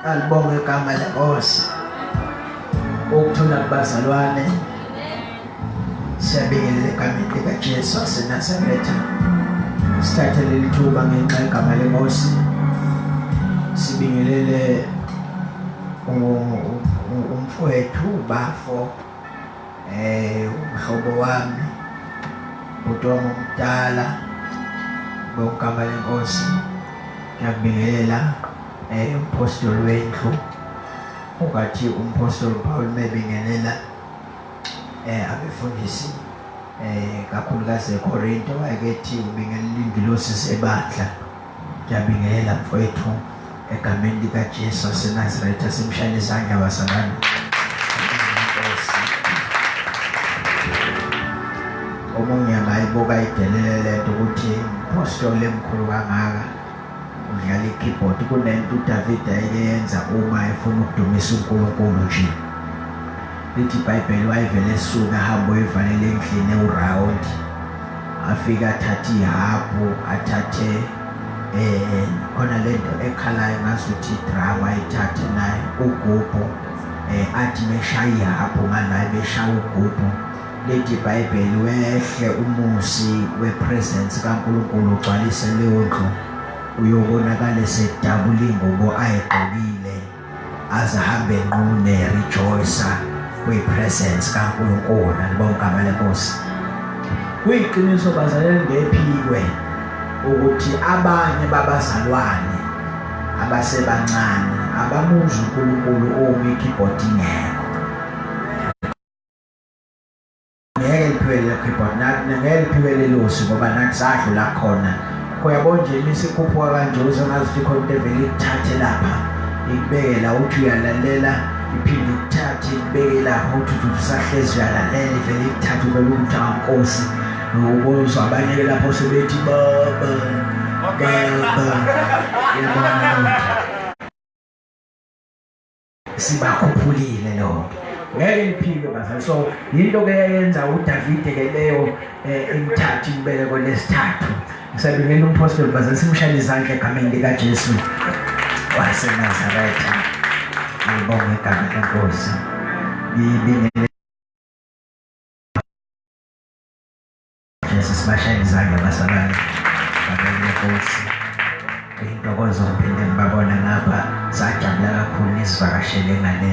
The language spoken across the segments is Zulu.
Albonge igama lenkosi. Ukuthula kubazalwane. Siyabingelela egameni likaJesu waseNazaretha. Sithathe leli thuba ngenxa yegama lenkosi. Sibingelele umfowethu Bafo, umhlobo wami, uDomo Mdala, ngegama lenkosi. Ngiyabingelela umpostoli wendlu ungathi umpostoli Paul mebingelela abefundisi kakhulukazi eKorinto wayekethi ubingelela ingilosi sebandla ngiyabingelela mfowethu egameni likaJesu waseNazaretha simshayele izandla basalwane. Omunye angayibuka idelele lento ukuthi umpostoli emkhulu kangaka udlala ikeyboard kunento uDavid ayeyenza uma efuna ukudumisa uNkulunkulu nje. Lithi iBhayibheli wayevele esuka ahambe evalele endlini ewuround afika athathe ihabhu athathe khona lento ekhalayo ngazuthi drama ithathe naye ugubhu athi meshaya ihabhu ngalaye beshaya ugubhu. Lithi iBhayibheli wehle umusi wepresence kaNkulunkulu ugcwalise leyo ndlu uyobonakala esedabula ingubo ayegqokile aze ahambe enqune rejoicer kwipresence kaNkulunkulu. Alibonga igama leNkosi. Kuyiqiniso bazalwane ngephikwe ukuthi abanye babazalwane abasebancane abamuzi uNkulunkulu uma ikeyboard ingekho. Ngeke liphele ikeyboard ngeke liphele losi ngoba nathi sadlula khona. Uyabona nje imisikuphuka kanje uzongazi khona into evele ikuthathe lapha ikubeke la uthi uyalalela iphinde ikuthathe ikubeke lapha uthi usahlezi uyalalela ivele ikuthathe uvele ukuthi aNkosi ukuzwa abanye lapho sebethi baba yabona sibakhuphulile lo ngeke liphile bazali. So into ke yenza uDavid ke leyo imthatha ibeke kolesithathu. Ngisabingela umpostoli bazali simshayele izandla egameni likaJesu waseNazaretha. Ngibonga igama leNkosi. Ngibingelela Jesus bashayele izandla basalwane igama leNkosi. Intokozo ngiphinde ngibabona ngapha sajabula kakhulu nisivakashele ngale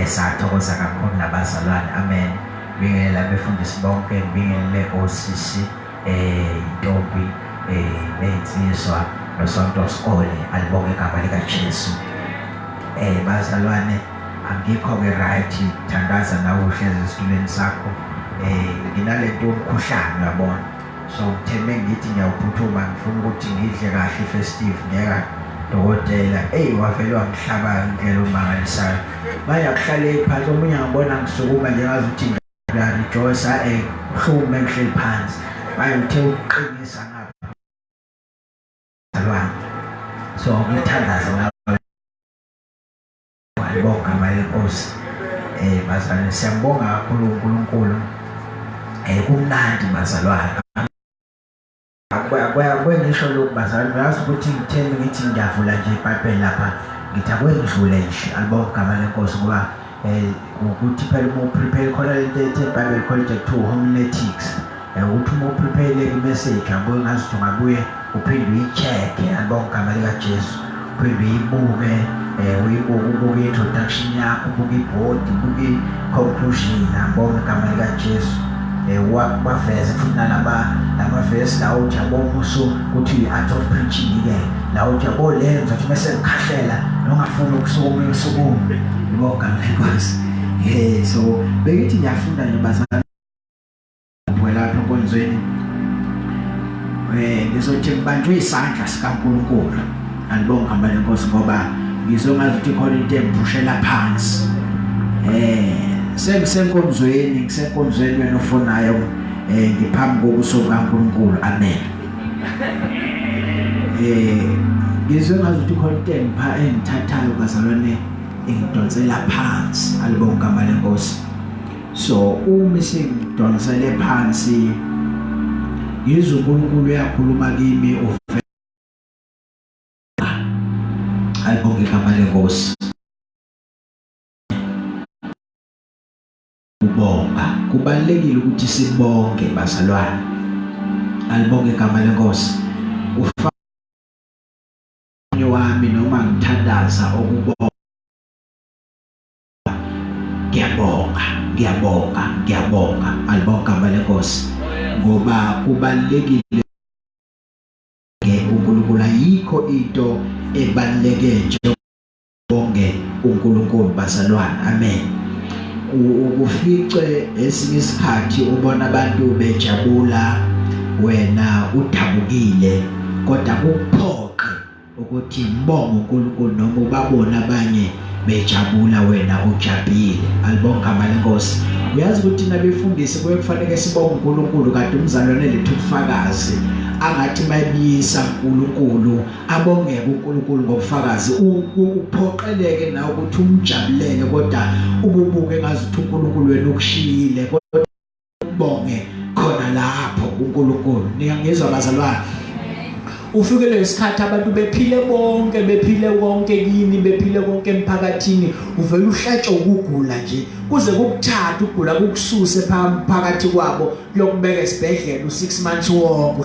sathokoza kakhulu nabazalwane. Amen. Ngibingelela abefundisi bonke, ngibingelele osisi intombi nezinsizwa nosonto skole. Alibonge igama likaJesu. Bazalwane angikho ke right thandaza nawe uhlezi esitulweni sakho. Nginalento umkhuhlane uyabona. So ngitheme ngithi ngiyawuphuthuma ngifuna ukuthi ngidle kahle festive ngeka dokotela wavele wangihlaba indlela omangalisayo. Manje akuhlale phansi omunye ngibona ngisukuma nje ngazi ukuthi ngiyarejoice uhlume ngihleli phansi. Manje uthe uqinisa ngapha. So ngithandaza ngawe. Alibonga igama leNkosi. Bazalwane siyambonga kakhulu uNkulunkulu. Kumnandi bazalwane. Akwengisho lokhu bazalwane uyazi ukuthi ngithembe ngithi ngiyavula nje iBhayibheli lapha ngithi akwendlule nje. Alibonga igama leNkosi ngoba ukuthi phela uma uprepare khona lento eBhayibheli project 2 homiletics ukuthi uma uprepare le message angibuye ngazi ukuthi ungabuye uphinde uyicheck. Alibonga igama likaJesu. Uphinde uyibuke uyibuke introduction yakho ubuke ibhodi ubuke conclusion. Alibonga igama likaJesu. Wabaveze futhi nalama verse la uthi abomuso ukuthi art of preaching ke la uthi abolenza ukuthi bese ngikhahlela nongafuna ukusukuma usukume. Ngibonga leNkosi. So bekithi ngiyafunda nje bazalwane lapho konzweni ngizothi ngibanjwe isandla sikaNkulunkulu. Alibonga igama leNkosi ngoba ngizongazi ukuthi khona into engiphushela phansi. Sengisenkonzweni wena ofonayo ngiphambi kobuso bukaNkulunkulu. Amen. Ngizongazi ukuthi khona into engithathayo bazalwane engidonsela phansi. Alibonga igama leNkosi. So uma sengidonsele phansi ngizwe uNkulunkulu uyakhuluma kimi alibonga igama leNkosi. Ubonga kubalekile ukuthi sibonge bazalwane. Alibonga igama leNkosi. Ufanye wami noma ngithandaza ukubonga. Ngiyabonga. Alibonga igama leNkosi ngoba kubalekile uNkulunkulu ayikho into ebaleke nje bazalwane. Amen. Ufice esinye isikhathi ubona abantu bejabula wena udabukile kodwa kuphoqe ukuthi mbonge uNkulunkulu noma ubabona abanye bejabula wena ujabule. Alibonga igama leNkosi. Uyazi ukuthi nabefundisi kufanele sibonge uNkulunkulu kade umzalwane lethu ubufakazi angathi mayibisa uNkulunkulu abongeke uNkulunkulu ngobufakazi uphoqeleke na ukuthi umjabulele kodwa ububuke ngazuthi uNkulunkulu wena ukushiyile kodwa ubonge khona lapho uNkulunkulu. Ngiyangizwa bazalwane. Ufikele isikhathi abantu bephile konke kini bephile konke emphakathini uvela uhlatshwa ukugula nje kuze kukuthatha ukugula kukususe phakathi kwabo yokubeka esibhedlela u6 months wonke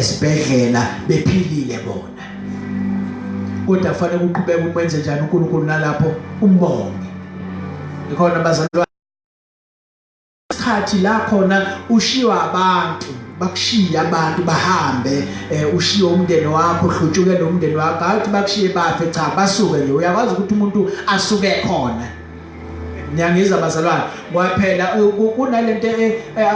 esibhedlela bephilile bona kodwa kufanele uqhubeke ukwenze njani uNkulunkulu nalapho umbonge. Ikhona bazalwane isikhathi la khona ushiwa abantu bakushiya abantu bahambe ushiya umndeni wakho uhlutshukele umndeni wakho athi bakushiye bafe cha basuke nje uyakwazi ukuthi umuntu asuke khona. Ngiyangizwa bazalwane kwaphela kunalento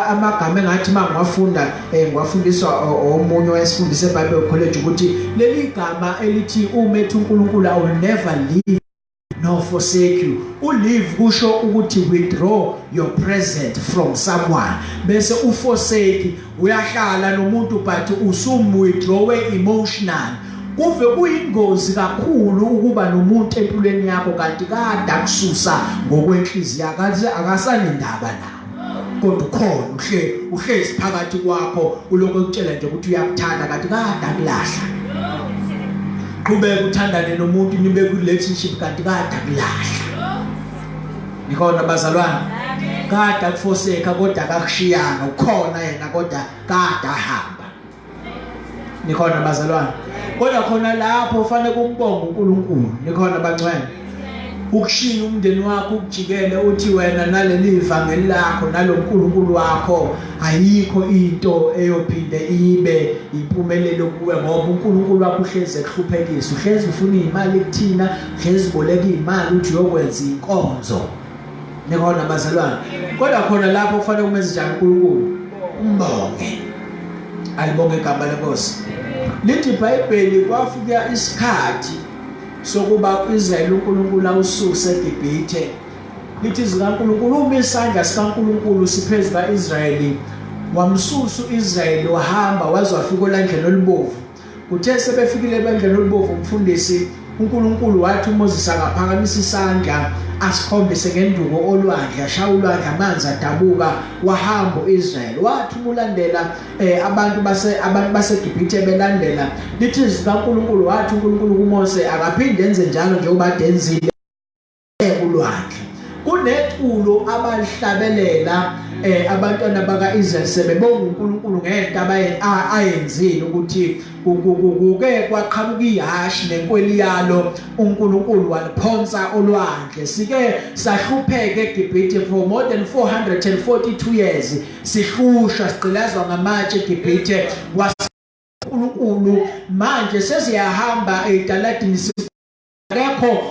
amagama engathi mangwafunda ngwafundiswa omunye wesifundise eBible College ukuthi leli gama elithi umethu uNkulunkulu I will never leave nor forsake you. Leave kusho ukuthi withdraw your present from someone bese uforsake uyahlala nomuntu but usumwithdraw emotional. Kuve kuyingozi kakhulu ukuba nomuntu empilweni yakho kanti kade akususa ngokwenhliziyo akathi akasanendaba nawe kodwa khona uhlezi phakathi kwakho ulokho ukutshela nje ukuthi uyakuthanda kanti kade akulahla. Qhubeka uthandane nomuntu nibe ku relationship kanti kade akulahla. Nikhona bazalwane kade akuforseka kodwa akakushiyanga ukhona yena kodwa kade ahamba. Nikhona bazalwane kodwa khona lapho ufanele kumbonge uNkulunkulu. Nikhona bangcwele ukushiya umndeni wakho ukujikele uthi wena naleli ivangeli lakho naloNkulunkulu wakho ayikho into eyophinde ibe impumelelo kuwe ngoba uNkulunkulu wakho uhlezi ekuhluphekisa uhlezi ufuna imali kuthina uhlezi boleka imali uthi uyokwenza inkonzo. Nikhona bazalwane kodwa khona lapho kufanele umenze njani uNkulunkulu umbonge. Alibonge igama leNkosi. Lithi iBhayibheli kwafika isikhathi sokuba uIsrael uNkulunkulu awususe eGibhithe. Lithi zikaNkulunkulu uma isandla sikaNkulunkulu siphezu kaIsrayeli wamsusa uIsrayeli wahamba waze wafika elandleni olubovu. Kuthe sebefikile elandleni olubovu umfundisi uNkulunkulu wathi uMoses akaphakamisa isandla asikhombise ngenduku olwandle ashaya ulwandle amanzi adabuka wahamba uIsrael wathi umulandela abantu baseGibhithe belandela. Lithi zikaNkulunkulu wathi uNkulunkulu kuMose akaphinde enze njalo njengoba adenzile kulwandle. Kuneculo abalihlabelela abantwana bakaIsrael sebebonga uNkulunkulu ngento ayenzile ukuthi kuke kwaqhamuka ihashi nenkweli yalo uNkulunkulu waliphonsa olwandle. Sike sahlupheka eGibhithe for more than 442 years sihlushwa sigqilazwa ngamatshe eGibhithe waSunkulunkulu manje sesiyahamba edaladini akekho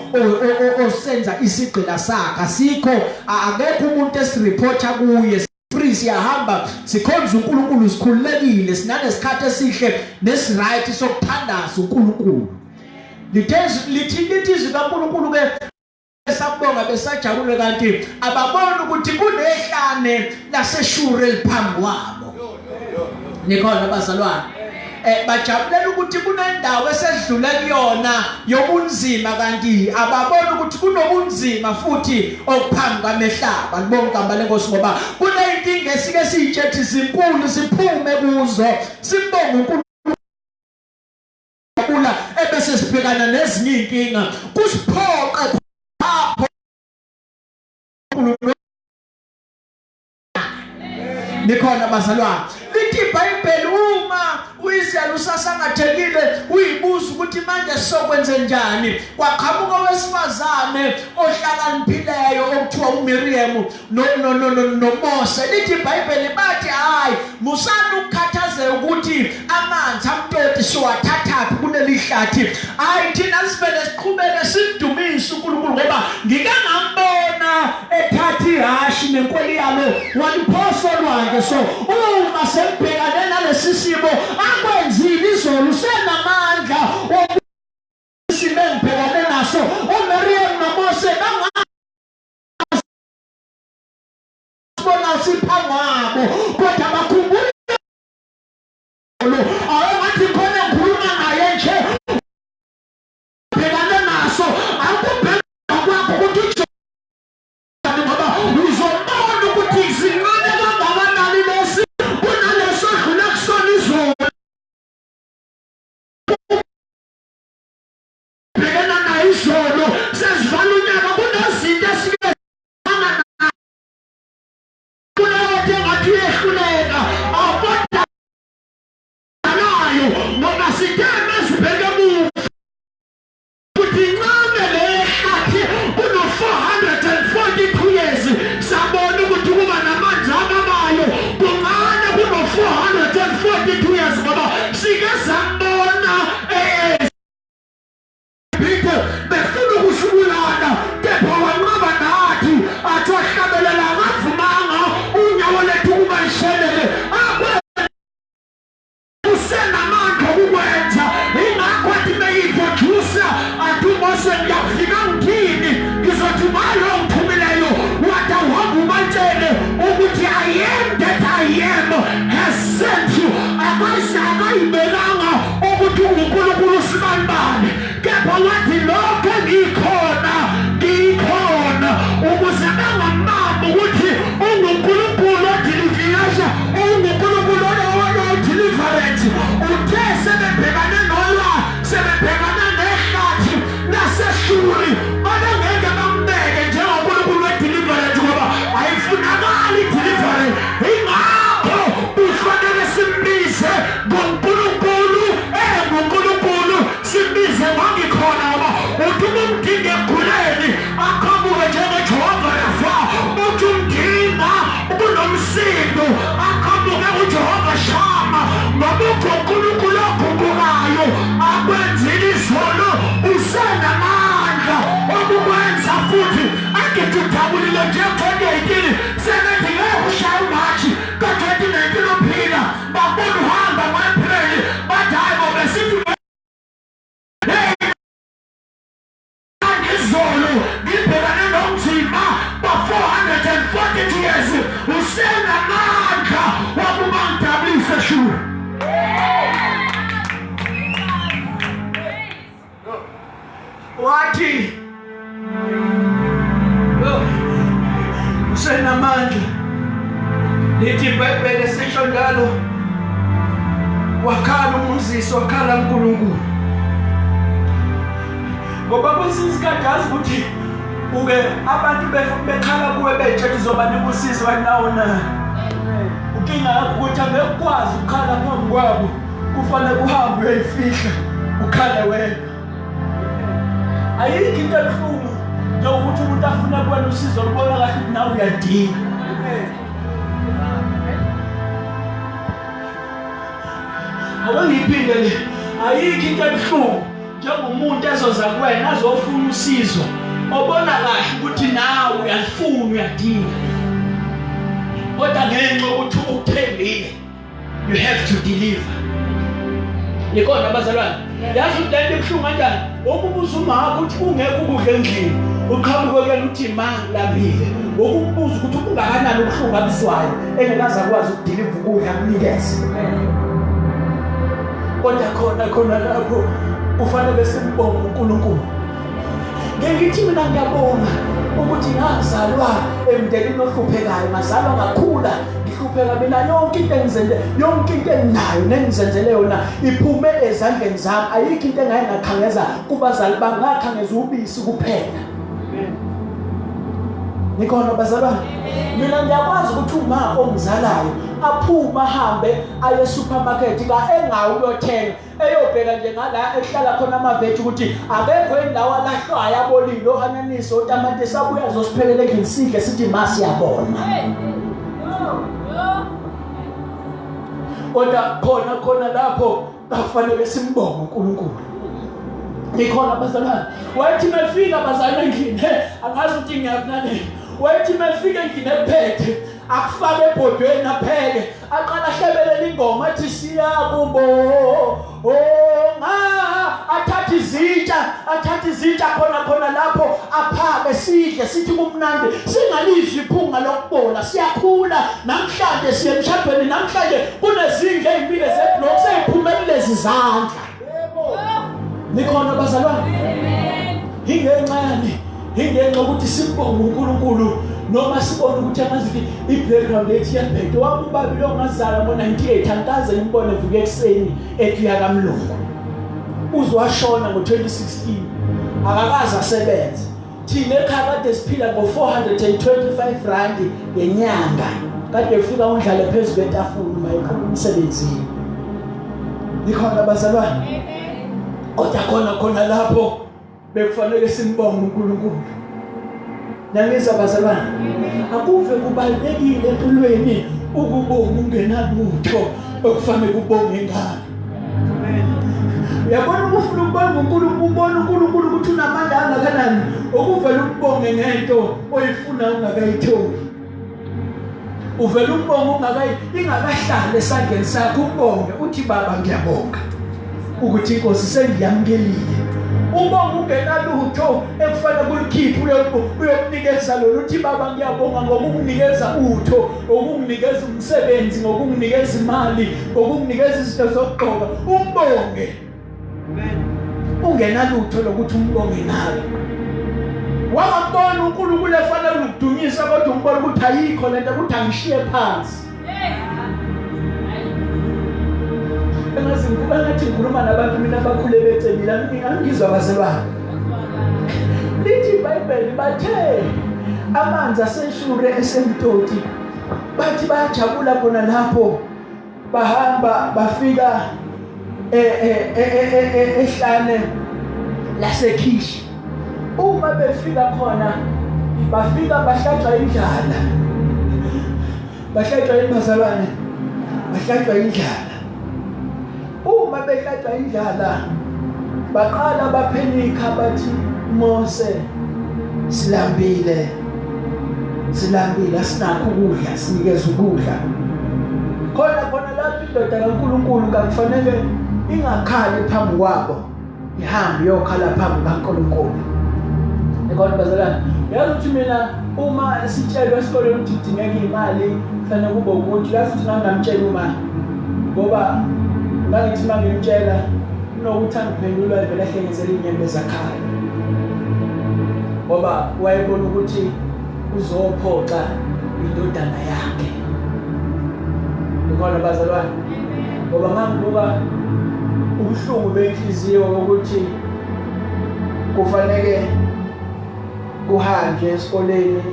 osenza isigcila sakhe asikho akekho umuntu esireport kuye free siyahamba sikhonza uNkulunkulu sikhululekile sinanesikhathi esihle nesiright sokuthandaza uNkulunkulu. Lithi izwi kaNkulunkulu ke sabonga besajabule kanti ababona ukuthi kunehlane laseShure eliphambi kwabo. Nikhona bazalwane bajabulela ukuthi kunendawo esedlule kuyona yobunzima kanti ababona ukuthi kunobunzima futhi okuphambi kwamehlaba. Libonga igama leNkosi ngoba kuneyinkinga esike siyitshethi zinkulu siphume kuzo sibonge uNkulunkulu ebese sibhekana nezinye inkinga kusiphoqa lapho nikhona bazalwane. Lithi iBhayibheli uma uIsrael usasangathekile uyibuza ukuthi manje sokwenze njani kwaqhamuka wesifazane ohlakaniphileyo okuthiwa uMiriam noMose. Lithi iBhayibheli bathi hayi musana ukukhathaza ngichaze ukuthi amanzi amtoti siwathathaphi kunelihlathi hayi thina sivele siqhubeke sidumise uNkulunkulu ngoba ngikangambona ethathi ihashi nenkweli yalo waliphosa lwandle so uma sembhekane nalesi simo akwenzile izolo senamandla okusime ngibhekane naso uMariam noMose bona siphangabo kodwa bakhumbula awathi khona ngikhuluma naye nje bhekane naso akubheka kwakho ukuthi ngoba uzobona ukuthi izincane kangakanani lesi kunaleso dlula kusona izolo bhekana naye izolo sesivala unyaka kunezinto esike wathi usenamandla lithi iBhayibheli sisho njalo wakhala uMoses wakhala uNkulunkulu ngoba kusisikadazi ukuthi ube abantu bekhala kuwe bethe uzobanika usizo wanawo na ukinga ukuthi angekwazi ukukhala phambi kwabo kufanele uhambe uyifihla ukhala wena ayikho into ebuhlungu njengokuthi umuntu afuna kuwena usizo lubona kahle ukuthi nawe uyadinga awungiphinde le ayikho into ebuhlungu njengomuntu ezoza kuwena azofuna usizo obona kahle ukuthi nawe uyalifuna uyadinga kodwa ngenxa ukuthi ukuthembile you have to deliver nikona abazalwane yazi udende ebuhlungu kanjani okubuza umakho ukuthi kungekho ukudla endlini uqhamuke uthi mangilambile okubuza ukuthi ungakanani ubuhlungu abizwayo engekaza kwazi ukudeliver ukudla kunikeze kodwa khona lapho ufanele simbonge uNkulunkulu ngithi mina ngiyabonga ukuthi ngazalwa emndenini ohluphekayo ngazalwa ngakhula ngihlupheka mina yonke into engizenzele yonke into enginayo nengizenzele yona iphume ezandleni zami ayikho into engayikhangeza kubazali bami ngakhangeza ubisi kuphela nikona bazalwane mina ngiyakwazi ukuthi uma omzalayo aphuma ahambe aye supermarket ka engawu uyothenga eyobheka nje ngala ehlala khona amaveji ukuthi akekho indawo alahlwayo abolilo ananiso otamatisi abuya azosiphelele ngisidle sithi masi yabona kodwa khona lapho kufanele simbonge uNkulunkulu. Ikhona bazalwane, wathi mefika bazalwane endlini, angazi ukuthi ngiyakunani, wathi mefika endlini ephethe akufake ebhodweni apheke, aqala ahlebelele ingoma athi siyakubonga, athathe izitsha khona lapho aphake sidle sithi kumnandi, singalizwi iphunga lokubola, siyakhula namhlanje siye emshadweni, namhlanje kunezindle ezimbili zeblock seziphumela lezi zandla. Nikhona bazalwane, ingenxa ukuthi simbonge uNkulunkulu noma sibone ukuthi amazi i-background ethi yaphethe wami ubabili ongazala ngo-98 ankaze ngimbone vuka ekuseni ethi yakamlungu uzwashona ngo-2016 akakaze asebenze. Thina ekhaya kade siphila ngo-425 randi ngenyanga, kade ufika undlale phezu kwetafula uma eqhubeka umsebenzini. Nikhona bazalwane, kodwa khona lapho bekufanele simbonge uNkulunkulu. Nangizwa bazalwane, akuve kubalekile empilweni ukubonga ungenalutho okufanele ubonge ngalo. Uyabona ufuna ukubonga uNkulunkulu ukuthi unamandla angakanani, ukuvela ukubonge ngento oyifuna ungakayitholi. Uvela ukubonga ingakahlali esandleni sakho, ubonge uthi baba ngiyabonga ukuthi inkosi sengiyamukelile. Ubonga ungenalutho ekufanele kulikhiphe uyokunikeza lolu, uthi baba ngiyabonga ngokunginikeza utho, ngokunginikeza umsebenzi, ngokunginikeza imali, ngokunginikeza izinto zokugqoka. Umbonge ungenalutho lokuthi umbonge ngalo. Wangabona uNkulunkulu efanele ukudunyisa, kodwa umbona ukuthi ayikho lento ukuthi angishiye phansi. Ngathi ngikhuluma nabantu mina abakhule becebile, angizwa bazalwane. Lithi iBhayibheli bathe amanzi aseshure esemtoti, bathi bayajabula bona lapho bahamba bafika ehlane laseKhishi. Uma befika khona bafika bahlatshwa indlala, bahlatshwa bazalwane, bahlatshwa indlala. Uma behlatshwa indlala baqala baphenika bathi Mose silambile asinakho ukudla, sinikeze ukudla. Khona lapho indoda kaNkulunkulu kakufanele ingakhali phambi kwabo, ihambe yokhala phambi kaNkulunkulu. Ikhona bazalwane, yazi ukuthi mina uma sitshelwe esikoleni ukuthi kudingeka imali kufanele kube ukuthi la futhi ngamtshela uma, ngoba ngathi mangimtshela kunokuthi angiphendula vele ahlengezele inyembe zakhaya, ngoba wayebona ukuthi uzophoxa indodana yakhe. Ikhona bazalwane, ngoba ngangibuka ubuhlungu benhliziyo ukuthi kufanele kuhanjwe esikoleni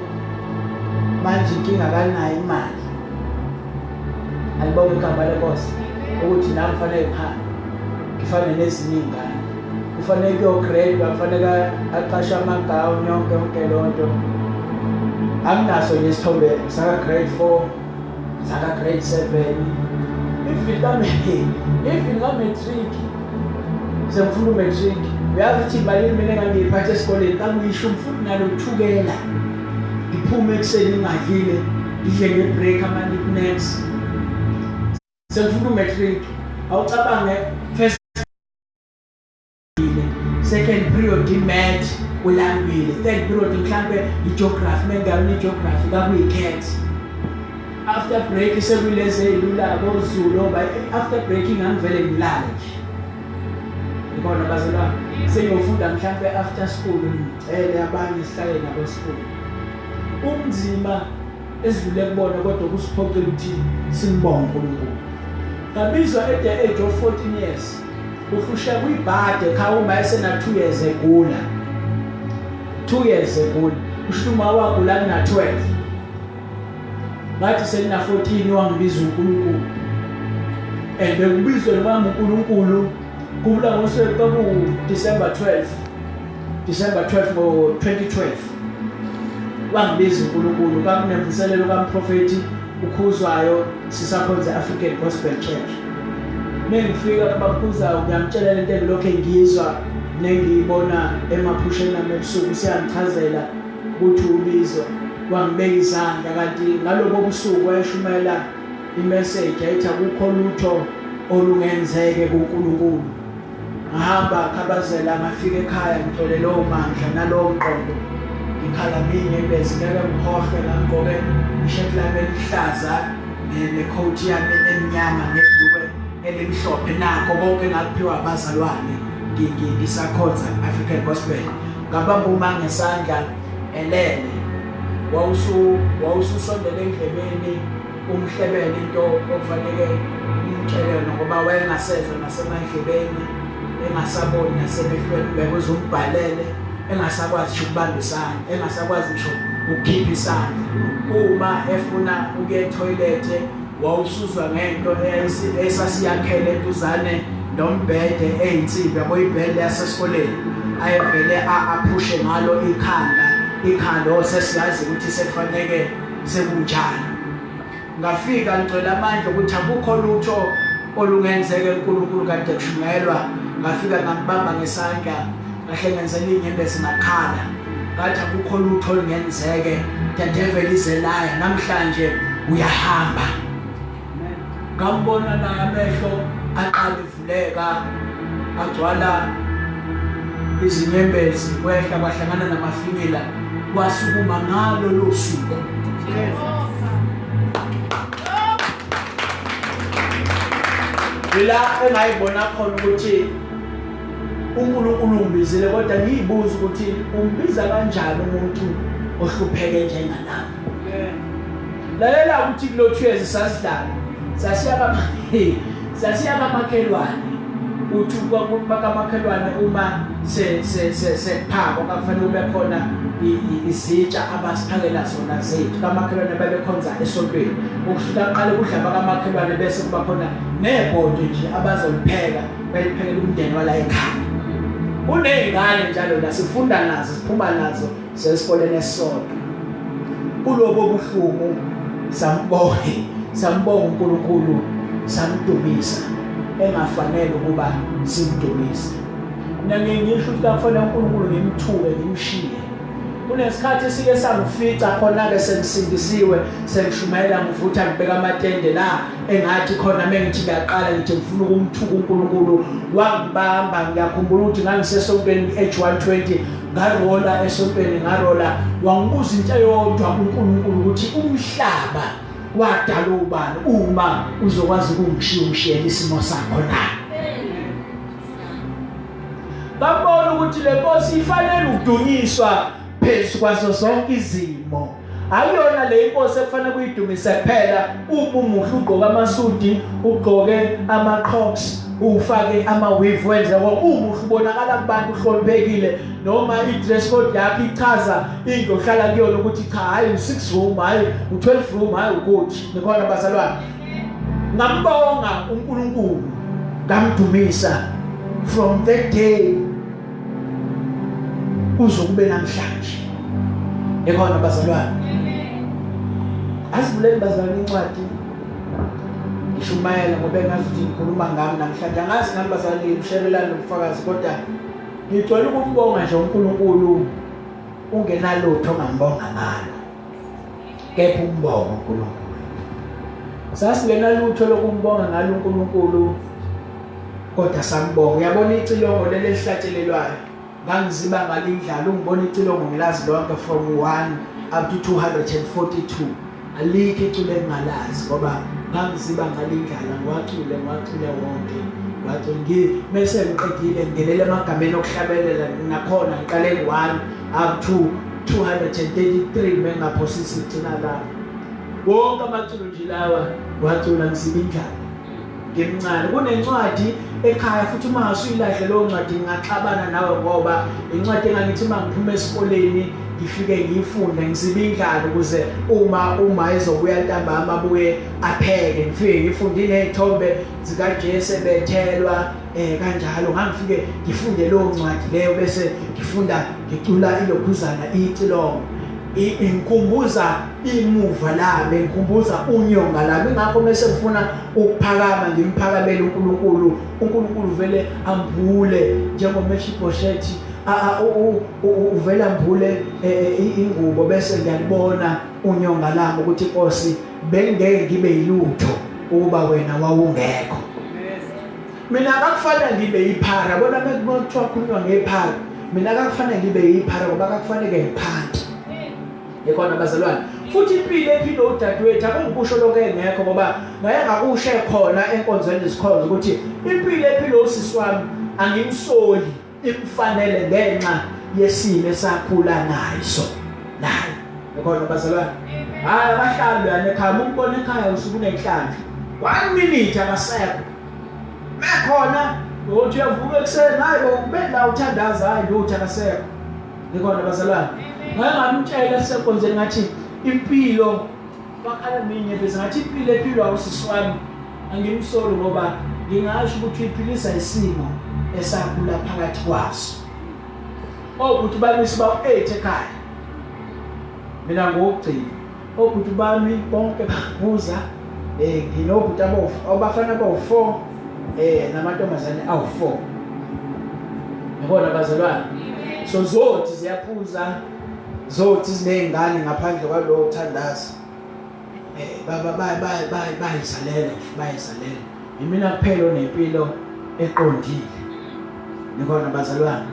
manje inkinga kanayo imali. Alibonge igama lenkosi ukuthi nami kufanele ngifane nezinye izingane, kufanele kuyograde, kufanele aqashe amagawuni yonke lonto. Anginaso nesithombe saka grade 4 saka grade 7 even matric semfundo matric. Uyazi ukuthi imali mina engangiyiphatha esikoleni ngangiyisho futhi nalo thukela, ngiphume ekuseni ngadlile, ngidle ngebreak ama-knickknacks. Semfundo matric awucabange first second period math ulambile, third period mhlambe igeography, mengalo igeography kakuyikhet. After break sekuleze ilula boZulu, after breaking angivele ngilale nje. Ngibona bazalwane sengiyofunda mhlambe after school ngicele abanye sihlale nabo school. Umzima esidlule kubona kodwa kusiphoqela ukuthi simbonge uNkulunkulu. Ngabizwa at the age of 14 years. Ufusha kuyibhade khawuma esena 2 years egula. 2 years egula. Ushuma wakho la kuna 12. Ngathi sena 14 wangibiza uNkulunkulu. Bekubizwe nami uNkulunkulu kubula ngosweka ku December 12 ngo 2012. Wangibiza uNkulunkulu kakunemvuselelo kaMprofeti ukhuzwayo sisakhonza African Gospel Church. Mengifika abakhuzayo ngiyamtshela lento engilokho engizwa nengiyibona emaphusheni ami ebusuku siyangichazela ukuthi ubizwa wangibeka izandla kanti ngalobo busuku wayeshumela imessage ayithi akukho lutho olungenzeke kuNkulunkulu. Ngahamba khabazela ngafika ekhaya ngithole lowo mandla nalowo mqondo ngikhala minye bese ngeke ngikhohle ngagqoke ishirt lami elihlaza necoat yami emnyama nebhulukwe elimhlophe nakho konke ngakuphiwa abazalwane ngisakhonza African Gospel. Ngabamba uma ngesandla elele wawususondele endlebeni umhlebele into okufanele umtshelele ngoba wayengasezwe nasemandlebeni engasaboni nasemehlweni bekuze umbhalele engasakwazi ukubamba isandla engasakwazi ngisho ukukhipha isandla uma efuna ukuya etoilet wawusuzwa ngento esasiyakhele eduzane nombhede eyinsimbi yabo ibhede yasesikoleni ayevele aphushe ngalo ikhanda osesiyazi ukuthi sekufanele sekunjani. Ngafika ngicela amandla ukuthi akukho lutho olungenzeke uNkulunkulu kade kushumayelwa. Ngafika ngambamba ngesandla ngahlengenzela inyembezi ngakhala ngathi akukho lutho olungenzeke dadevele izelaya namhlanje uyahamba. Ngambona naye amehlo aqala ivuleka agcwala izinyembezi kwehla kwahlangana namafinyila wasukuma ngalo losuku. La engayibona khona ukuthi uNkulunkulu umbizile kodwa ngiyibuza ukuthi umbiza kanjani umuntu ohlupheke njenganami. Lalela ukuthi kulothwezi sasidala sasiya kamakhelwane uthi bakamakhelwane uma sephako kafanele ube khona izitsha abasiphakela zona zethu kamakhelwane babekhonza esontweni ukusuka qale kudlaba kamakhelwane bese kuba khona nebhodo nje abazolipheka beliphekela umndeni wala ekhaya. Unezingane njalo la sifunda nazo siphuma nazo sesikoleni esisodwa. Kulobo buhlungu sambonga uNkulunkulu samdumisa engafanele ukuba simdumise. Ngisho ukuthi kufanele uNkulunkulu ngimthuke ngimshiye. Kunesikhathi sike sangifica khona ke sengisindisiwe sengishumayela ngivutha ngibeka amatende la engathi khona mengithi ngiyaqala ngithi ngifuna ukumthuka uNkulunkulu wangibamba. Ngiyakhumbula ukuthi ngangisesontweni H120 ngarola esontweni ngarola wangibuza into eyodwa uNkulunkulu ukuthi umhlaba wadala ubani uma uzokwazi ukungishiyela isimo sakho na. Babona ukuthi le Nkosi ifanele ukudunyiswa phezu kwazo zonke izimo. Ayona le Nkosi efanele kuyidumise kuphela uma umuhle ugqoka amasudi ugqoke ama-crocs ufake ama-weave wenze umuhle ubonakala kubantu uhloniphekile noma i-dress code yakho ichaza indlu ohlala kuyona ukuthi cha hayi u6 room hayi u12 room hayi ukuthi nikhona bazalwane. Ngambonga uNkulunkulu ngamdumisa from that day kuze kube namhlanje. Nikhona bazalwane. Asivuleni bazalwane incwadi Shumayela ngoba ngazi ukuthi ngikhuluma ngami namhlanje angazi nami bazalwane ngishebelana nobufakazi kodwa ngicela ukubonga nje uNkulunkulu ungenalutho ngambonga ngalo kepha umbonga uNkulunkulu. Sasingenalutho lokumbonga ngalo uNkulunkulu kodwa sambonga. Uyabona icilongo leli elihlatshelelwayo ngangiziba ngalindlala ungibona icilongo ngilazi lonke from 1 up to 242 alikho icule engalazi ngoba ngangiziba ngalindlala ngiwacule wonke wathi mase ngiqedile ngelele emagameni okuhlabelela nakhona ngiqale 1 up to 233 mengaphosisi thina la wonke amaculo nje lawa wacula ngisiba indlala ngimncane. Kunencwadi ekhaya futhi uma ngasuyilahle lo ncwadi ngaxabana nawe ngoba incwadi engangithi mangiphuma esikoleni ngifike ngiyifunde ngisiba indlala ukuze uma ezobuya ntambama abuye apheke ngifike ngifunde inezithombe zika Jesu bethelwa kanjalo ngangifike ngifunde lo ncwadi leyo bese ngifunda ngicula ilokhuzana icilongo ingikhumbuza imuva lami, ngikhumbuza unyonga lami. Ngakho mase ngifuna ukuphakama ngimphakamele uNkulunkulu vele ambule njengoMeshibhoshethi uvela mbule ingubo bese ngiyalibona unyonga lami ukuthi Nkosi bengeke ngibe yilutho ukuba wena wawungekho. Mina akufanele ngibe yiphara, bona bekuthiwa khulunywa ngephara, mina akufanele ngibe yiphara ngoba akufanele ngiphanti. Yekona bazalwane, futhi impilo ephilo udadewethu akungikusho lokho engekho ngoba ngaye ngakushe khona enkonzweni isikhonzo ukuthi impilo ephilo usisi wami angimsoli, imfanele ngenxa yesimo esakhula naso naye. Yekona bazalwane, hayi abahlali yana ekhaya umbone ekhaya usuku nenhlanhla 1 minute akasekho mekhona uthi uyavuka ekseni hayi ubedla uthandaza hayi lutho akasekho. Yekona bazalwane, ngamtshela sekonze ngathi impilo bakhala minye bese ngathi impilo ephilwa usisi wami angimsolo ngoba ngingasho ukuthi uyiphilisa isimo esakhula phakathi kwaso. Obuthi bami siba-8 ekhaya, mina ngokugcina obuthi bami bonke babuza nginobhuti abafana abawu4 namantombazane awu4. Yabona bazalwane, so zothi ziyaphuza, zothi zinengane ngaphandle kwalowo uthandaza bayizalela imina kuphela nempilo eqondile. Nikona bazalwane,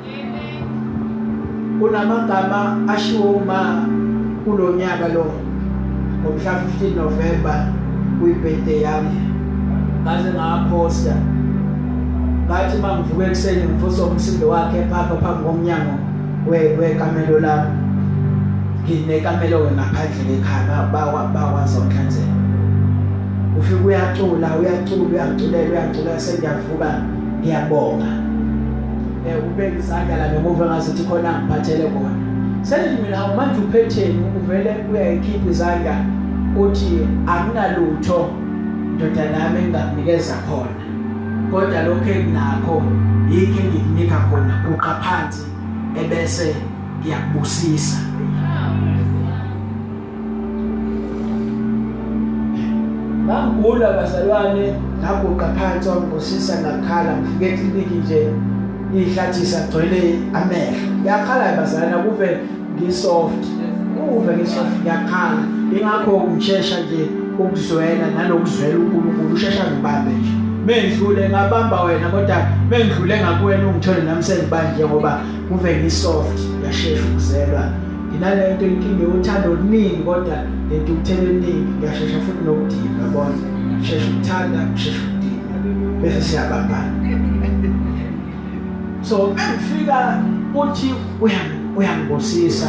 kunamagama ashiwo uma kulonyaka lo ngomhla 15 November kuyibirthday yami, ngaze ngaphosta ngathi mangivuka ekseni ngivusa umsindo wakhe papa phambi komnyango wekamelo lami. Nginekamelo ngaphandle ekhaya bawazi onhlanzela. Ufika uyaculela sengiyavuka ngiyabonga. Ubeka izandla la ngemuva ngazithi khona ngiphathele kona. Selithi mina manje uphetheni uvele uyayikhipha izandla uthi anginalutho ndoda nami engakunikeza khona, kodwa lokho enginakho yikho engikunika khona, uqa phansi ebese ngiyakubusisa. Ngangula bazalwane, ngaguqa phansi wangibusisa ngakhala, ngifike ekliniki nje ihlathisa gcwele amehlo. Ngiyakhala bazalwane, kuve ngisoft ngiyakhala. Ingakho ngishesha nje ukuzwela nalokuzwela uNkulunkulu, ushesha ngibambe nje. Mendlule ngabamba wena kodwa mendlule ngakuwena ungithole nami sengibanje ngoba kuve ngisoft, ngiyashesha ukuzelwa. Nginalento inkinga yothando oluningi kodwa lento ukuthela oluningi ngiyashesha futhi nokudinga, yabona. Shesha ukuthanda, shesha ukudinga bese siyabambana. So ngifika uthi uyangibusisa,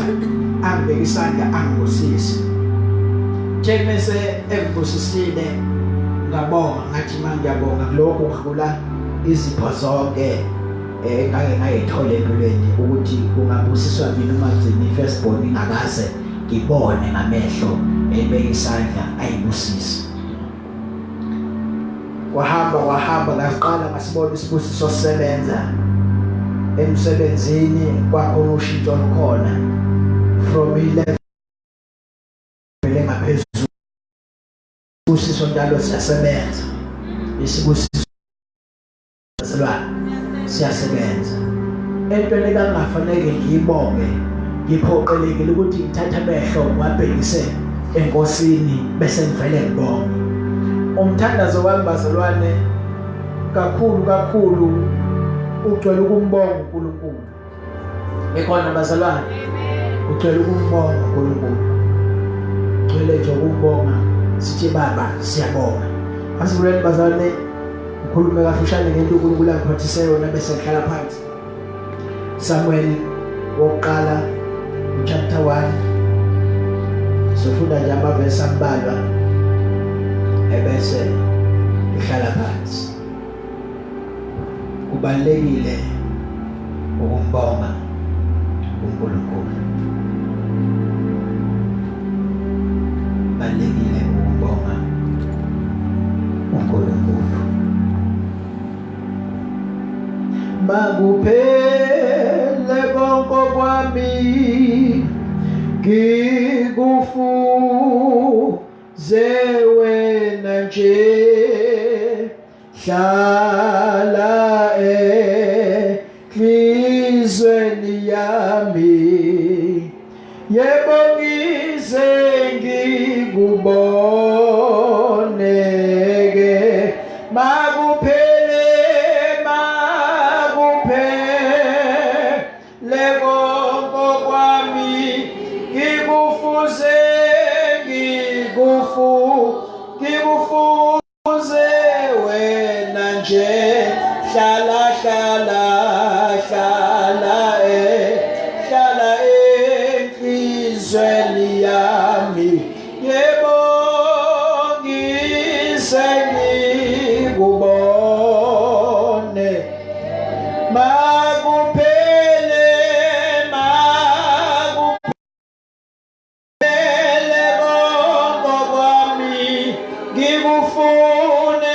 angibeka isandla angibusisa. Njengese engibusisile ngabonga, ngathi ngiyabonga kulokho ukudlula izipho zonke ngake ngayithola empilweni ukuthi kungabusiswa mina uma ngizini firstborn ingakaze ngibone ngamehlo ebeka isandla ayibusisa. Wahamba ngaqala ngasibona isibusiso sisebenza emsebenzini, kwakhona ushintsho olukhona from 11 ngaphezulu. Isibusiso njalo siyasebenza, isibusiso siyasebenza. Entweni engangafanele ngiyibonge, ngiphoqelekile ukuthi ngithathe amehlo ngibhekise enkosini bese ngivele ngibonge. Umthandazo wami bazalwane kakhulu ugcwele ukumbonga uNkulunkulu. Ekhona bazalwane, ugcwele ukumbonga uNkulunkulu, ugcwele nje ukumbonga. Sithi Baba siyabonga. Asivuleni bazalwane, ukhulume kafushane ngento uNkulunkulu angiphathise yona bese ngihlala phansi. Samuel wokuqala chapter 1 sifunda nje amavesi ambalwa ebese ngihlala phansi. Kubalekile ukumbonga uNkulunkulu, balekile ukumbonga uNkulunkulu. Makuphele konke kwami yami yebo ngize ngikuboneke makuphele konke kwami ngikufuze wena nje hlala enhlizweni yami yebo ngize ngikubone makuphele konke kwami ngikufune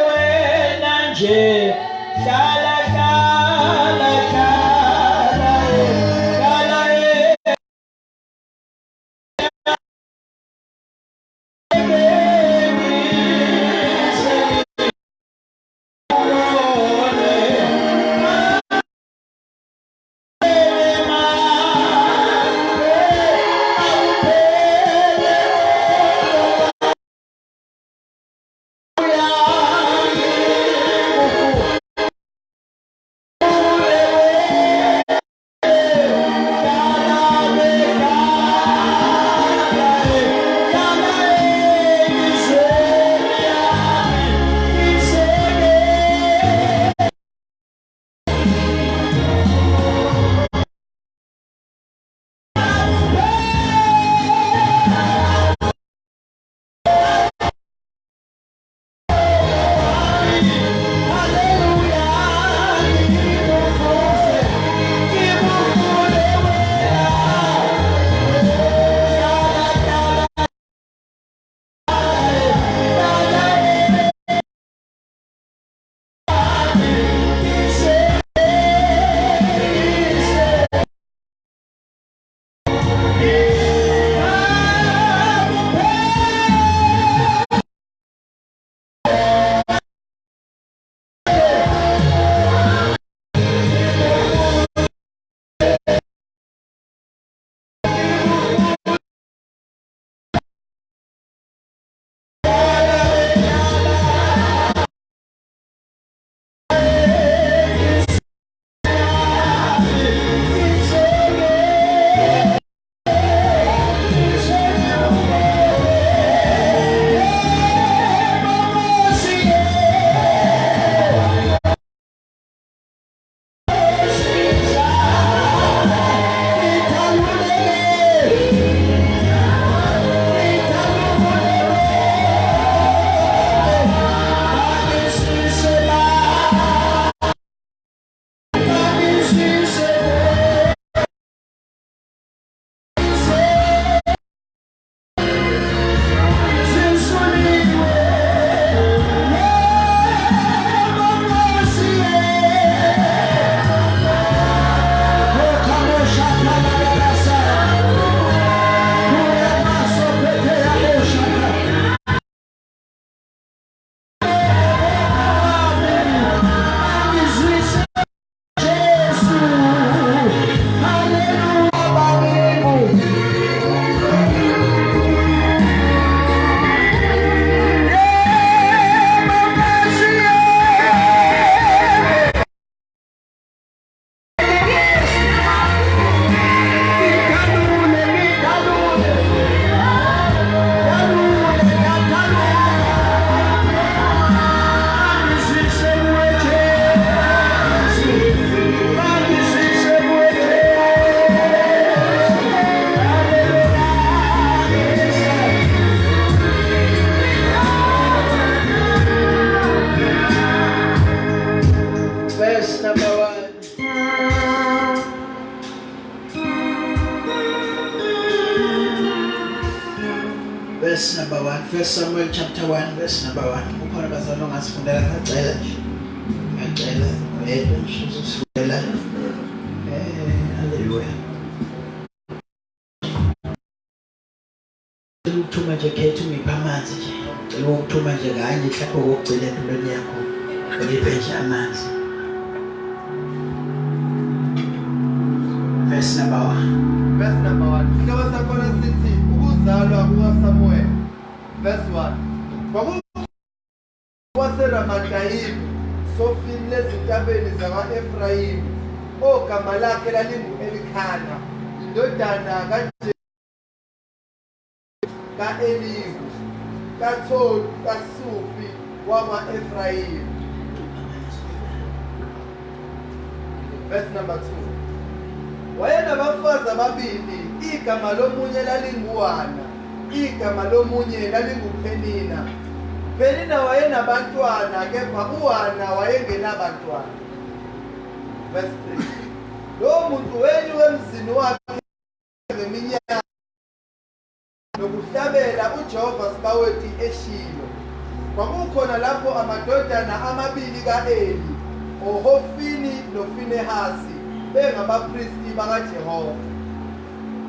wena nje hlala verse number 1. 1 Samuel chapter 1 verse number 1. Kukhona bazalwa ngasifundela ngacela nje. Ngacela oyedwa nje uzosifundela. Hallelujah. Ukuthuma nje khethu ngipha amanzi nje. Cela ukuthuma nje kanye mhlawumbe okugcina empilweni yakho. ngiphe nje amanzi. Verse number 1. Verse number 1. Sihloko sakhona sithi ukuzalwa kukaSamuel. Verse 1. KwaseRamatayimi sofini lezintabeni zakwa-Efrayimi, ogama lakhe lalingu-Elikhana, indodana ka-Elihu, kaTholu, kaSufi wakwa-Efrayimi. Verse number 2. Wayenabafazi ababili, igama lomunye lalinguHana, igama lomunye lalinguPhenina. Phenina wayenabantwana, kepha uHana wayengenabantwana. Verse 3. Lo muntu wenyuka emzini wakhe ngeminyaka nokuhlabela uJehova sibaweti eShilo. Kwakukhona lapho amadodana amabili ka-Eli, uHofini noFinehasi, bengabapristi bakaJehova.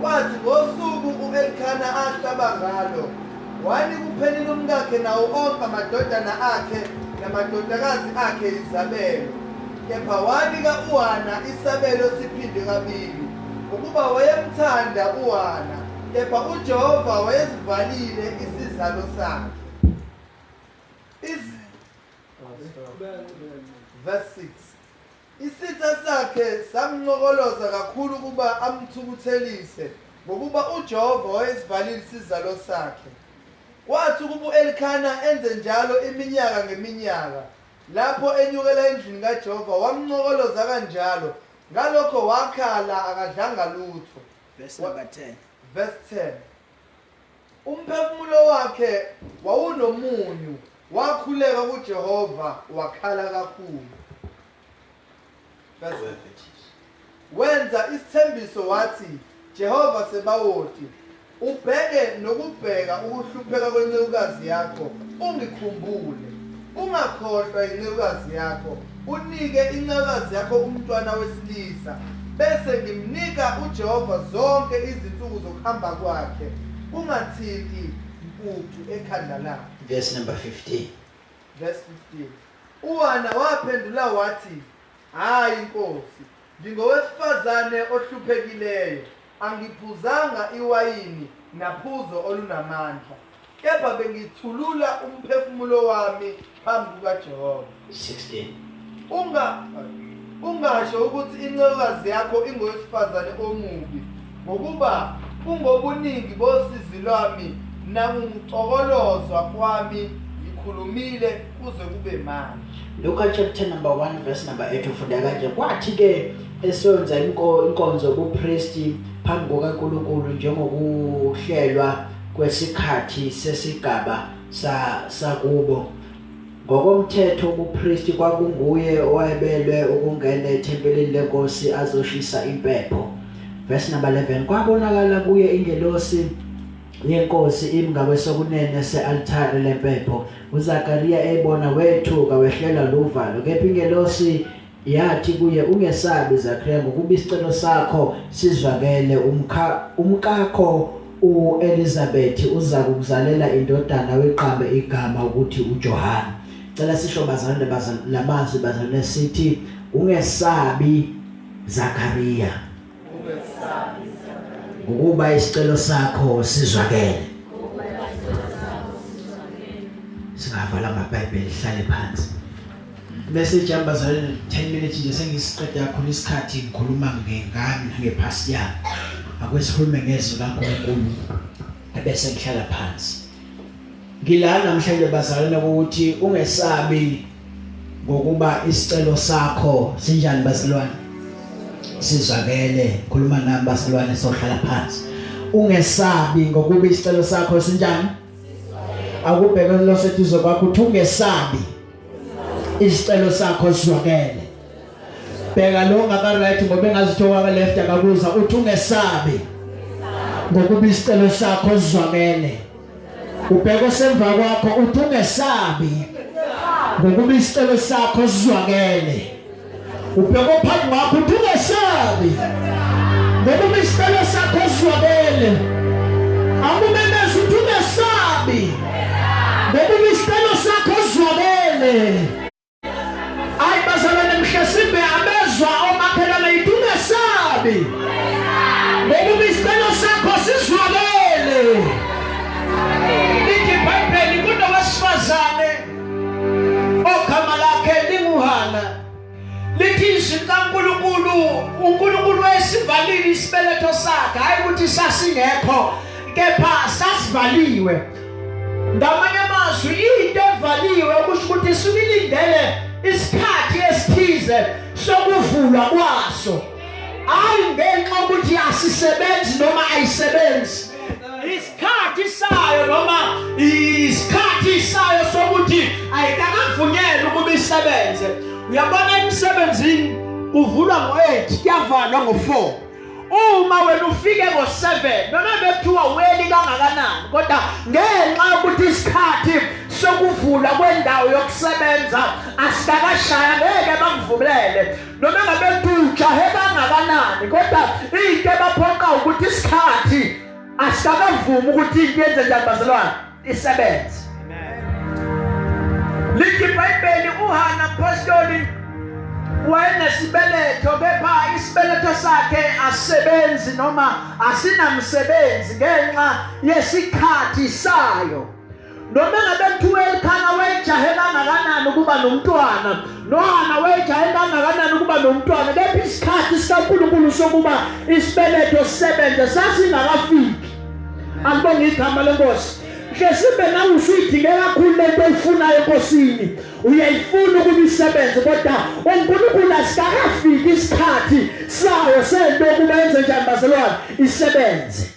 Kwathi ngosuku u-Elikhana ahlaba ngalo, wani kuPhenina umkakhe nawo onke amadodana akhe namadodakazi akhe izabelo, kepha wanika uHana isabelo siphinde kabili, ukuba wayemthanda uHana, kepha uJehova wayezivalile isizalo sakhe. Verse 6. Isitha sakhe samncokoloza kakhulu kuba amthukuthelise, ngokuba uJehova wayezivalile isizalo sakhe. Kwathi ukuba u-Elikhana enze njalo iminyaka ngeminyaka, lapho enyukela endlini kaJehova wamncokoloza kanjalo, ngalokho wakhala akadlanga lutho. Verse number 10. Verse 10. Umphefumulo wakhe wawunomunyu, wakhuleka kuJehova wakhala kakhulu. Verse 11. Wenza isithembiso wathi, Jehova Sebawoti, ubheke nokubheka ukuhlupheka kwencekukazi yakho, ungikhumbule, ungakhohlwa incekukazi yakho, unike incekukazi yakho umntwana wesilisa, bese ngimnika uJehova zonke izinsuku zokuhamba kwakhe, ungathinti mputu ekhanda lakhe. Verse number 15. Verse 15. uHana waphendula wathi, hayi Nkosi, ngingowesifazane ohluphekileyo, angiphuzanga iwayini naphuzo olunamandla, kepha bengithulula umphefumulo wami phambi kukaJehova. 16. Ungasho ukuthi incekukazi yakho ingowesifazane omubi, ngokuba kungobuningi bosizi lwami nangokucokolozwa kwami ngikhulumile kuze kube manje. Luka chapter number 1 verse number 8 ufunda kanje, kwathi ke esonza inkonzo kupriesti phambi kukaNkulunkulu njengokuhlelwa kwesikhathi sesigaba sakubo. Ngokomthetho ubupristi kwakunguye owayebelwe ukungena ethempelini lenkosi azoshisa impepho. Verse number 11. Kwabonakala kuye ingelosi yenkosi imi ngakwesokunene se-altare lempepho. uZakariya ebona wethuka wehlela luvalo, kepha ingelosi yathi kuye, ungesabi Zakariya, ngokuba isicelo sakho sizwakele, umkakho uElizabethi uza kukuzalela indodana weqambe igama ukuthi uJohana. Cela sisho bazalwane lamazwi bazalwane sithi, ungesabi Zakariya, ngokuba isicelo sakho sizwakele. Singavala amaBhayibheli hlale phansi. Message ambazalwane 10 minutes nje sengisiqeda kakhulu isikhathi ngikhuluma ngengane ngepasi yami. Akwesikhulume ngezwi kaNkulunkulu ebese ngihlala phansi. Ngilana namhlanje bazalwane ukuthi ungesabi ngokuba isicelo sakho sinjani bazalwane, sizwakele. Khuluma nami bazalwane sohlala phansi. Ungesabi ngokuba isicelo sakho sinjani. Akubheke lo sethuzo kwakho uthi ungesabi isicelo sakho sizwakele. Bheka lo ngaka right ngoba engazitho waka left akakuza uthi ungesabi ngokuba isicelo sakho sizwakele. Ubheka semva kwakho uthi ungesabi ngokuba isicelo sakho sizwakele. Ubheka phambi kwakho uthi ungesabi ngokuba isicelo sakho sizwakele. Akubemeza uthi ungesabi ngokuba isicelo sakho sizwakele. kabi ngoba isicelo sakho sizwakele lithi iBhayibheli kunowesifazane ogama lakhe linguHana lithi izwi uNkulunkulu wayesivalile isibeletho sakhe hayi ukuthi sasingekho kepha sasivaliwe ngamanye amazwi into evaliwe kusho ukuthi isukilindele isikhathi esithize sokuvulwa kwaso hayi ngenxa ukuthi asisebenzi noma ayisebenzi isikhathi sayo noma isikhathi sayo sokuthi ayikakavunyelwa ukuba isebenze uyabona emsebenzini kuvulwa ngo8 kuyavalwa ngo4 uma wena ufike ngo7 noma bekuthiwa weli kangakanani kodwa ngenxa yokuthi isikhathi sokuvula kwendawo yokusebenza asikakashaya ngeke bakuvumele noma ngabe kujahe kangakanani kodwa into ebaphoqa ukuthi isikhathi asikakavumi ukuthi into yenze njani bazalwane isebenze. Lithi iBhayibheli uHana apostoli wayenesibeletho kepha isibeletho sakhe asebenzi noma asinamsebenzi ngenxa yesikhathi sayo noma ngabe kuthiwa ekhaya wayejahe kangakanani ukuba nomntwana noHana wayejahe kangakanani ukuba nomntwana kepha isikhathi sikaNkulunkulu sokuba isibeletho sisebenze sasingakafiki. Alibonge igama lenkosi. Ngesimbe nawe usuyidinge kakhulu lento oyifunayo enkosini uyayifuna ukuba isebenze kodwa uNkulunkulu asikakafiki isikhathi sayo sento ukuba yenze njani bazalwane isebenze.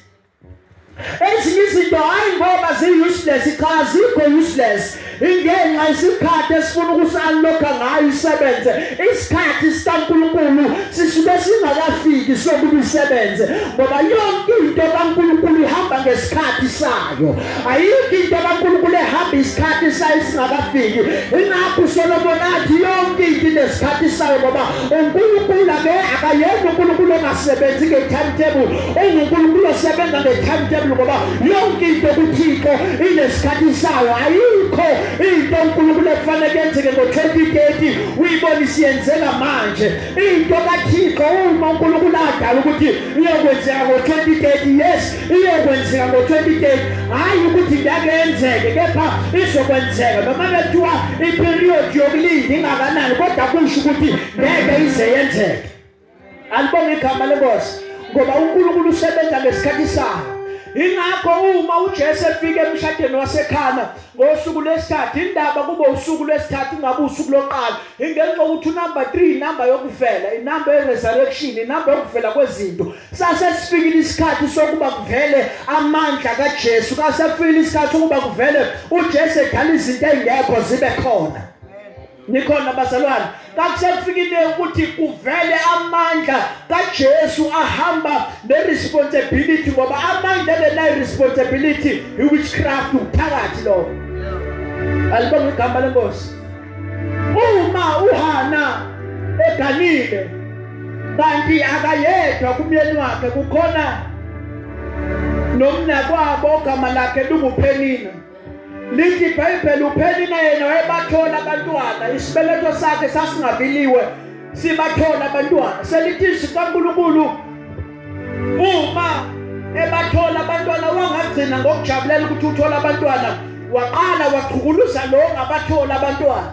Ezinye izinto hayi ngoba zi-useless cha azikho useless ingenxa isikhathi esifuna ukusalokha ngayo isebenze isikhathi sikaNkulunkulu sisuke singakafiki sokuba isebenze ngoba yonke into kaNkulunkulu ihamba ngesikhathi sayo ayikho into kaNkulunkulu ehamba isikhathi sayo singakafiki ingakho Solomon athi yonke into inesikhathi sayo ngoba uNkulunkulu akayena uNkulunkulu ongasebenzi nge-timetable uNkulunkulu osebenza nge-timetable ngoba yonke into kuThixo inesikhathi sayo ayikho into uNkulunkulu ekufanele yenzeke ngo-2030 uyibona isiyenzeka manje into kaThixo uma uNkulunkulu adala ukuthi iyokwenzeka ngo-2030 yes iyokwenzeka ngo-2030 hayi ukuthi ngeke yenzeke kepha izokwenzeka noma bekuthiwa iperiod yokulinda ingakanani kodwa kusho ukuthi ngeke ize yenzeke. Alibonge igama lenkosi ngoba uNkulunkulu usebenza ngesikhathi sayo. Ingakho uma uJesu efike emshadweni waseKhana ngosuku lwesithathu indaba kube usuku lwesithathu ngabe usuku lokuqala ingenxa ukuthi number 3 inamba yokuvela inamba yeresurrection inamba yokuvela kwezinto sasesifikile isikhathi sokuba kuvele amandla kaJesu kasefikile isikhathi sokuba kuvele uJesu edala izinto ezingekho zibe khona. Nikhona bazalwane kakusefikile ukuthi kuvele amandla kaJesu ahamba neresponsibility ngoba amandla lenayo responsibility witchcraft uphakathi lo. Alibonge igama lenkosi. Uma uHana eganile kanti akayedwa kumyeni wakhe kukhona nomnakwabo ogama lakhe lunguPhenina. Lithi iBhayibheli uPhenina yena wayebathola abantwana isibeletho sakhe sasingaviliwe sibathola abantwana selithi izwi kaNkulunkulu uma ebathola abantwana wangagcina ngokujabulela ukuthi uthola abantwana waqala waqhukuluza lo ngabathola abantwana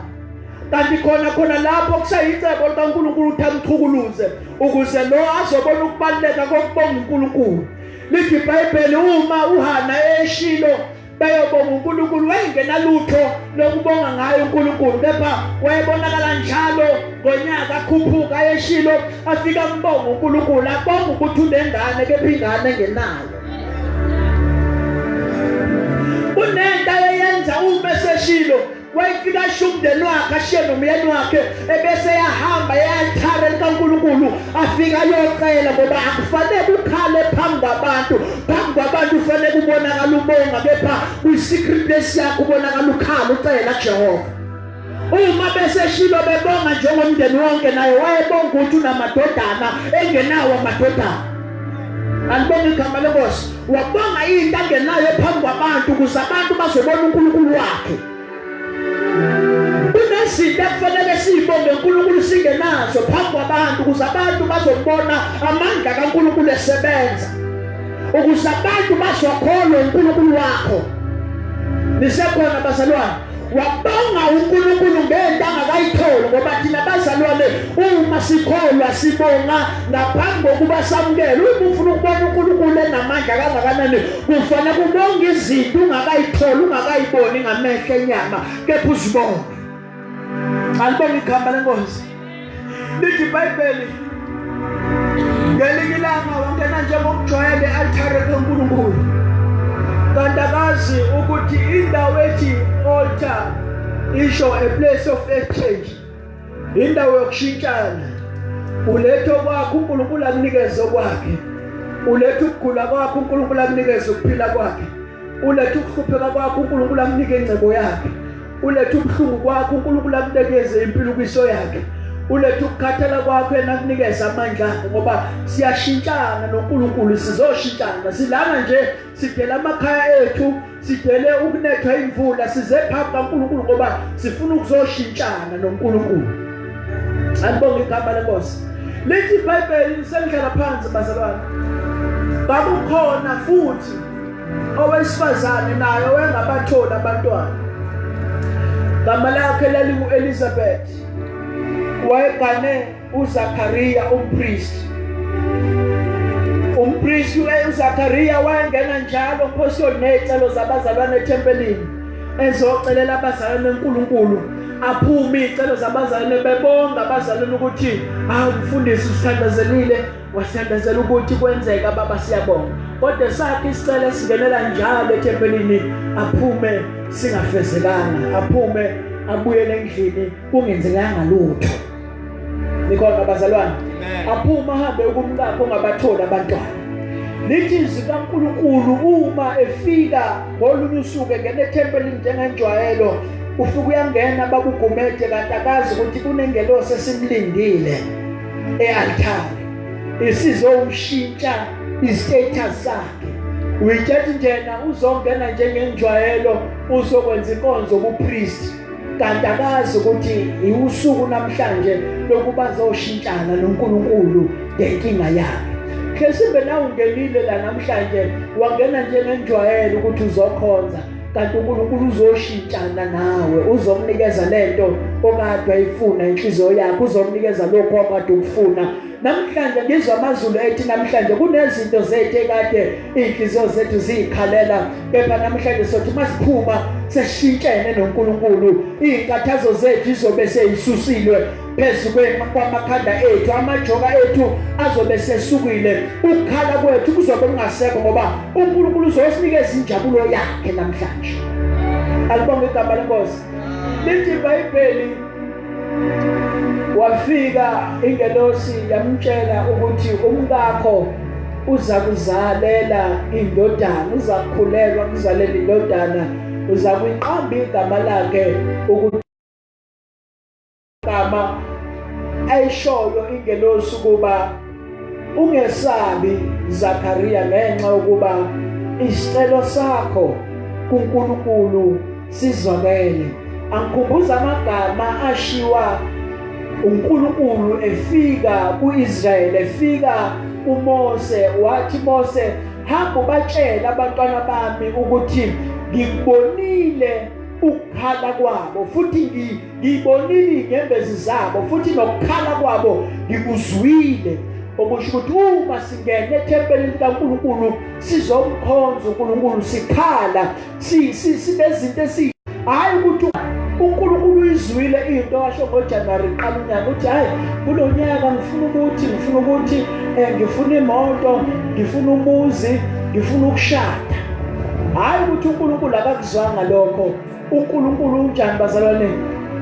kanti khona lapho kusayicebo likaNkulunkulu ukuthi amchukuluze ukuze lo azobona ukubaluleka kokubonga uNkulunkulu. Lithi iBhayibheli uma uHana eShilo bayobonga uNkulunkulu wayengenalutho lokubonga ngayo uNkulunkulu kepha wayebonakala njalo ngonyaka akhuphuka eShilo afika mbonga uNkulunkulu abonga ukuthi unengane kepha ingane engenayo. Unento ayenza uma eseShilo wayefika umndeni wakhe ashiye nomyeni wakhe ebese yahamba ye-altar likaNkulunkulu afika yocela ngoba akufanele ukhale phambi kwabantu ufanele ubonakala ubonga kepha kwi-secret place yakho ubonakala ukhala ucela kuJehova. Uma beseShilo bebonga njengomndeni wonke naye wayebonga ukuthi unamadodana engenawo amadodana. Alibonge igama lenkosi wabonga into angenayo phambi kwabantu ukuze abantu bazobona uNkulunkulu wakhe. Kunezinto ekufanele siyibonge uNkulunkulu singenazo nazo phambi kwabantu ukuze abantu bazobona amandla kaNkulunkulu esebenza, ukuze abantu bazokholwa uNkulunkulu wakho. Nisekhona bazalwane, wabonga uNkulunkulu ngento angakayitholi, ngoba thina bazalwane uma sikholwa sibonga ngaphambi kokuba samukele. Uma ufuna ukubona uNkulunkulu enamandla kangakanani, kufanele kubonge izinto ungakayitholi, ungakayiboni ngamehlo enyama, kepha uzibone. Alibonge igama leNkosi. Lithi iBhayibheli, ngelinye ilanga wangena njengokujwayele i-altare kaNkulunkulu, kanti akazi ukuthi indawo ethi altar isho a place of exchange, indawo yokushintshana. Uletha kwakho uNkulunkulu akunikeze okwakhe, uletha ukugula kwakho uNkulunkulu akunikeze ukuphila kwakhe, uletha ukuhlupheka kwakho uNkulunkulu akunike ingcebo yakhe, uletha ubuhlungu kwakho uNkulunkulu akunikeze impilo kwiso yakhe, uletha ukukhathala kwakho yena akunikeze amandla akhe, ngoba siyashintshana noNkulunkulu, sizoshintshana. Silana nje sidela amakhaya ethu, sidele ukunethwa imvula, size phambi kaNkulunkulu ngoba sifuna ukuzoshintshana noNkulunkulu. Alibonge igama leNkosi. Lithi iBhayibheli, sengihlala phansi bazalwane, bakukhona futhi owesifazane naye owengabathola abantwana, gama lakhe lalingu-Elizabeth, wayegane uZakhariya umpristi. Umpristi uZakhariya wayengena njalo phosoni nezicelo zabazalwane ethempelini ezocelela abazalwane beNkulunkulu, aphume izicelo zabazalwane bebonga abazalwane ukuthi umfundisi usithandazelile, wasithandazela ukuthi kwenzeka baba siyabonga. Kodwa sakhe isicelo singenela njalo ethempelini, aphume singafezekanga, aphume abuyele endlini kungenzekanga lutho. Nikhona bazalwane, aphuma ahambe ukumkakho ongabatholi abantwana. Lithi izwi kaNkulunkulu uma efika ngolunye usuku engena ethempelini njengenjwayelo, ufika uyangena bakugumede, kanti akazi ukuthi kunengelosi esimlindile e-altare isizowushintsha istatus sakhe. Uyithethe njena uzongena njengenjwayelo uzokwenza inkonzo kupriest, kanti akazi ukuthi iwusuku namhlanje lokuba zoshintshana noNkulunkulu ngenkinga yakhe. Mhlawumbe nawe ungenile la namhlanje, wangena njengenjwayelo ukuthi uzokhonza, kanti uNkulunkulu uzoshintshana nawe, uzomnikeza lento okade ayifuna inhliziyo yakho, uzomnikeza lokho okade ukufuna. Namhlanje ngizwa amazulu ethi namhlanje kunezinto zethu ekade inhliziyo zethu zikhalela, kepha namhlanje sothi masiphuma seshintshene noNkulunkulu, izinkathazo zethu izobe seyisusilwe phezu kwamakhanda ethu, amajoka ethu azobe sesukile, ukukhala kwethu kuzobe kungasekho, ngoba uNkulunkulu uzosinikeza injabulo yakhe namhlanje. Alibonge igama leNkosi. Lithi iBhayibheli, wafika ingelosi yamtshela ukuthi umkakho uza kuzalela indodana, uza kukhulelwa kuzalela indodana, uza kuyiqamba igama lakhe ukuthi igama ayishoyo ingelosi ukuba ungesabi Zakhariya, ngenxa yokuba isicelo sakho kuNkulunkulu sizwakele. Angikhumbuza amagama ashiwa uNkulunkulu efika kuIsrayeli, efika kuMose, wathi Mose, hamba ubatshela abantwana bami ukuthi ngikubonile ukukhala kwabo, futhi ngibonile inyembezi zabo, futhi nokukhala kwabo ngikuzwile. Okusho ukuthi uma singena ethempelini kaNkulunkulu sizomkhonza uNkulunkulu, sikhala sinezinto hayi ukuthi uNkulunkulu uyizwile into washo ngoJanuwari qala unyaka uthi hayi kulo nyaka ngifuna ukuthi ngifuna imoto, ngifuna umuzi, ngifuna ukushada. Hayi ukuthi uNkulunkulu akakuzwanga lokho. uNkulunkulu unjani bazalwane?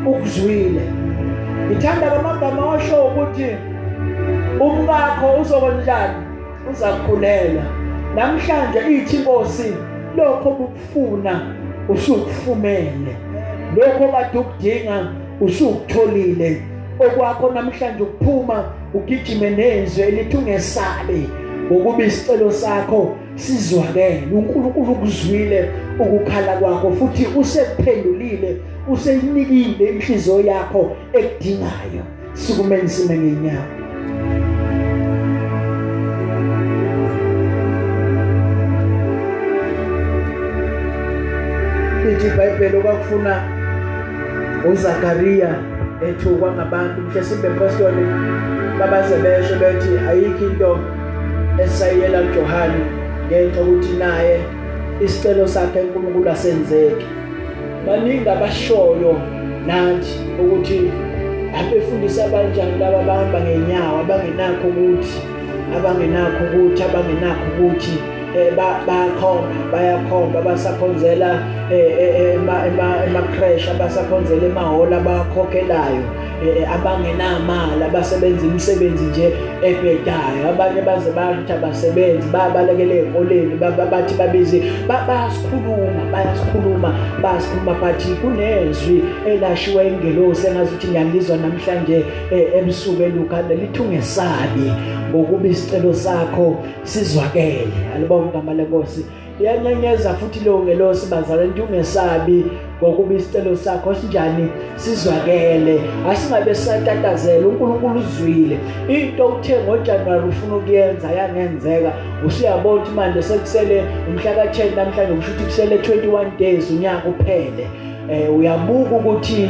Ukuzwile. Ngithanda amagama washo ukuthi umkakho uzokwenjani, uzakukhulelwa. Namhlanje ithi inkosi lokho ukufuna usukufumene, lokho kade ukudinga usukutholile. Okwakho namhlanje ukuphuma ugijime nezwe elithi ungesabe ngokuba isicelo sakho sizwakele. uNkulunkulu ukuzwile ukukhala kwakho, futhi usekuphendulile, useyinikile inhliziyo yakho ekudingayo. sukumele sime ngenyawo. Lithi iBhayibheli okwakufuna uZakaria ethukwa ngabantu mhlawumbe apostoli babaze besho bethi ayikho into esayela kuJohane ngenxa ukuthi naye isicelo sakhe uNkulunkulu asenzeki. Baningi abashoyo nathi ukuthi abefundisa kanjani laba abahamba ngenyawo abangenakho ukuthi bayakhomba basakhonzela ema-crash abasakhonzela emahholo abakhokhelayo abangenamali abasebenza imisebenzi nje ebhedayo. Abanye baze bathi abasebenzi babalekele ezikoleni bathi babizi bayasikhuluma bathi kunezwi elashiwe ingelosi engazuthi ngiyalizwa namhlanje ebusuku eLukhanda lithi ungesabi ngokuba isicelo sakho sizwakele. Alibonge igama leNkosi. Iyanyenyeza futhi leyo ngelosi bazalwane ukuthi ungesabi ngokuba isicelo sakho sinjani sizwakele. Asingabe satatazela uNkulunkulu uzwile into uthe ngoJanuary ufuna ukuyenza yangenzeka. Usuyabona ukuthi manje sekusele umhla ka10 namhlanje kusho ukuthi kusele 21 days unyaka uphele. Uyabuka ukuthi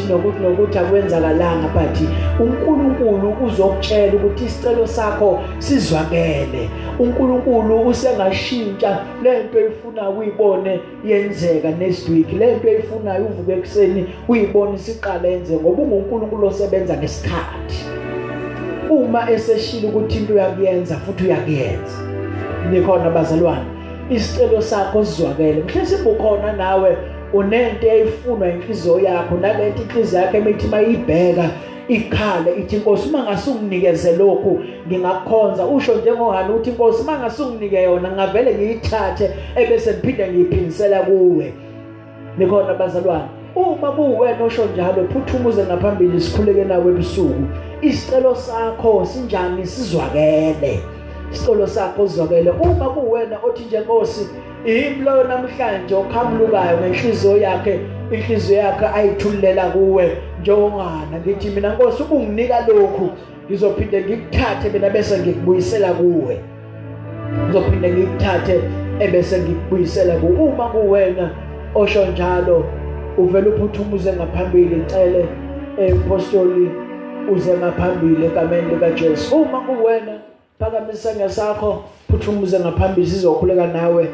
nokuthi akwenzakalanga but uNkulunkulu uzokutshela ukuthi isicelo sakho sizwakele. uNkulunkulu usengashintsha lento efuna uyibone yenzeka next week. Lento efuna uvuke ekseni uyibone siqala yenze ngoba uNkulunkulu osebenza ngesikhathi. Uma eseshila ukuthi into uyakuyenza futhi uyakuyenza. Nikhona bazalwane isicelo sakho sizwakele. Mhlawumbe ukhona nawe unento eyifunwa inhliziyo yakho nalethi inhliziyo yakho emithi mayibheka ikhale ithi Nkosi mangasunginike lokhu ngingakhonza. Usho njengoHana uthi Nkosi mangasunginike yona ngavele ngiyithathe ebese ngiphinde ngiyiphindisela kuwe. Nikhona bazalwane uma kuwena osho njalo phuthumuze ngaphambili sikhuleke nawe ebusuku. Isicelo sakho sinjani sizwakele. Isicelo sakho sizwakele uma kuwena othi nje Nkosi imlo namhlanje okhamulukayo ngenhliziyo yakhe inhliziyo yakhe ayithulela kuwe njengoHana ngithi mina Nkosi ubunginika lokhu ngizophinde ngikuthathe mina bese ngikubuyisela kuwe. Ngizophinde ngikuthathe ebese ngikubuyisela kuwe. Uma kuwena osho njalo uvela uphuthumuze ngaphambili icele apostoli uze ngaphambili egameni likaJesu. Uma kuwena phakamisa ngesakho phuthumuze ngaphambili sizokhuleka nawe.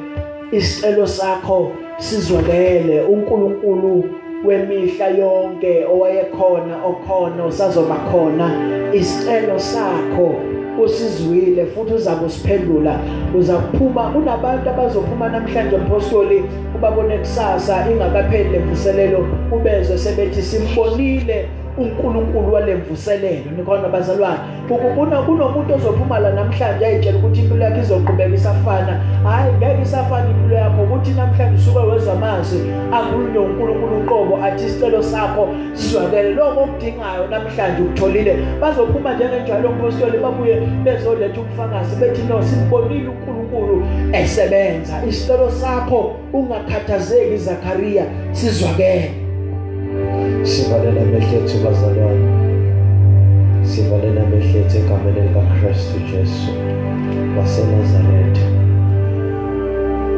Isicelo sakho sizwakele. uNkulunkulu wemihla yonke owayekhona okhona usazoba khona isicelo sakho usizwile futhi uzakusiphendula. Uzakuphuma kunabantu abazophuma namhlanje apostoli ubabone kusasa ingakapheli lemvuselelo ubezwe sebethi simbonile uNkulunkulu walemvuselelo. Nikhona bazalwane ukubona kunomuntu ozophuma la namhlanje ayitshela ukuthi impilo yakhe izoqhubeka isafana. Hayi ngeke isafana impilo yakho ukuthi namhlanje usuke wezwa amazwi akhulunywa uNkulunkulu uqobo athi isicelo sakho sizwakele. Lokho okudingayo namhlanje ukutholile. Bazophuma njengenjalo apostoli babuye bezoletha ubufakazi bethi no simbonile uNkulunkulu esebenza. Isicelo sakho ungakhathazeki Zakaria sizwakele. Sivalela amehlethu bazalwane. Sivalela amehlethu egameni likaKristu Jesu waseNazaretha.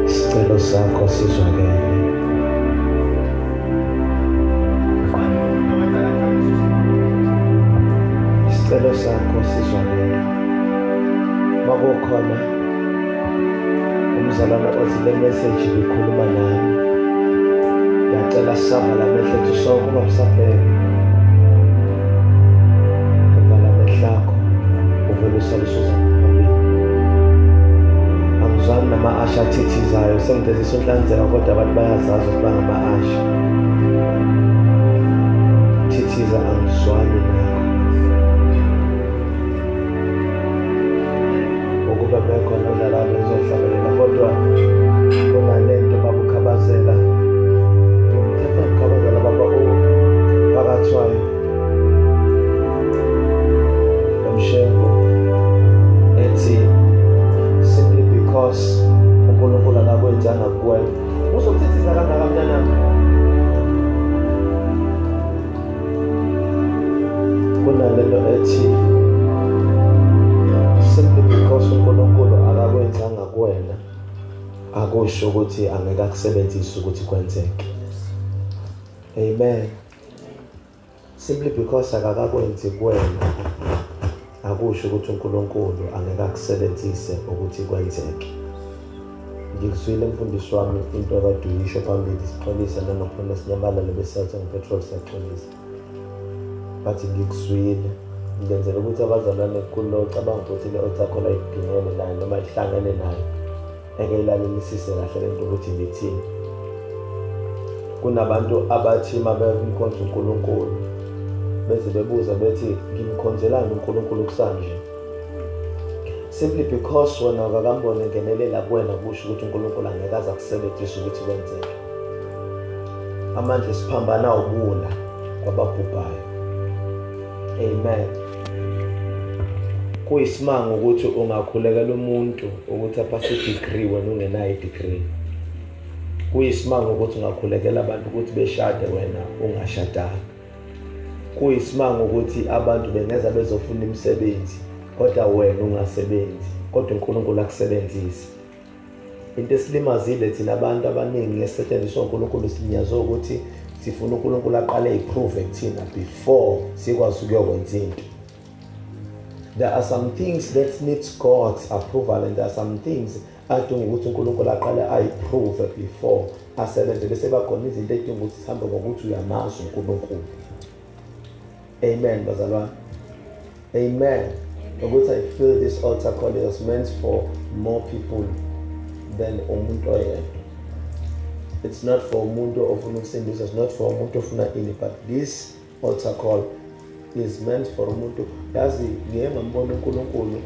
Isicelo sakho sizwakele. Isicelo sakho sizwakele. Makukhona umzalwane othi le message ikhuluma nami. Yacela savala amehlethu sonke ungabusabheka. Vala amehlo akho uvele usalisuza phambili. Angizwani nama-asha athithizayo sengidezisa unhlanzeka kodwa abantu bayazazi ukuthi bangama-asha. Thithiza angizwani nakho. Ukuba bekhona udlala bezohlabelela kodwa kunalento babukhabazela. Phakathwayo nomshengo ethi simply because uNkulunkulu akakwenzanga kuwena. Uzokuthithiza kangaka mntanami? kunalento ethi simply because uNkulunkulu akakwenzanga kuwena akusho ukuthi angeke akusebenzise ukuthi kwenzeke. Amen. Simply because akakakwenzi kuwena akusho ukuthi uNkulunkulu angeke akusebenzise ukuthi kwenzeke. Ngikuzwile mfundisi wami into akade uyisho phambili sixolisa nanokhona sinyambalala besathi ngepetrol siyaxolisa. Bathi ngikuzwile ngenzela ukuthi abazalwane kulo cabanga ukuthi le othakhola idingene nayo noma ihlangene nayo ekayilalelisise kahle lento ukuthi ngithini. Kunabantu abathi mabekumkhonza uNkulunkulu beze bebuza bethi ngimkhonzelani uNkulunkulu kusanje. Simply because wena akakambone ngenelela kuwena kusho ukuthi uNkulunkulu angeke aze akusebenzise ukuthi kwenzeke. Amandla siphambana ubula kwababhubhayo. Amen. Kuyisimanga ukuthi ungakhulekela umuntu ukuthi aphase degree wena ungenayo degree. Kuyisimanga ukuthi ungakhulekela abantu ukuthi beshade wena ungashadanga. Kuyisimanga ukuthi abantu bengeza bezofuna imisebenzi kodwa wena ungasebenzi kodwa uNkulunkulu akusebenzise. Into esilimazile thina abantu abaningi esetshenziswa uNkulunkulu silinyazo ukuthi sifuna uNkulunkulu aqale iprove kuthina before sikwazi ukuyokwenza into. There are some things that needs God's approval and there are some things adinga ukuthi uNkulunkulu aqale ayiprove before asebenze bese bakhona izinto edinga ukuthi sihambe ngokuthi uyamazi uNkulunkulu. Amen bazalwane. Amen. Ukuthi I feel this altar call is meant for more people than umuntu oyedwa. It's not for umuntu ofuna ukusindiswa, it's not for umuntu ofuna ini, but this altar call is meant for umuntu yazi ngeke ngambona uNkulunkulu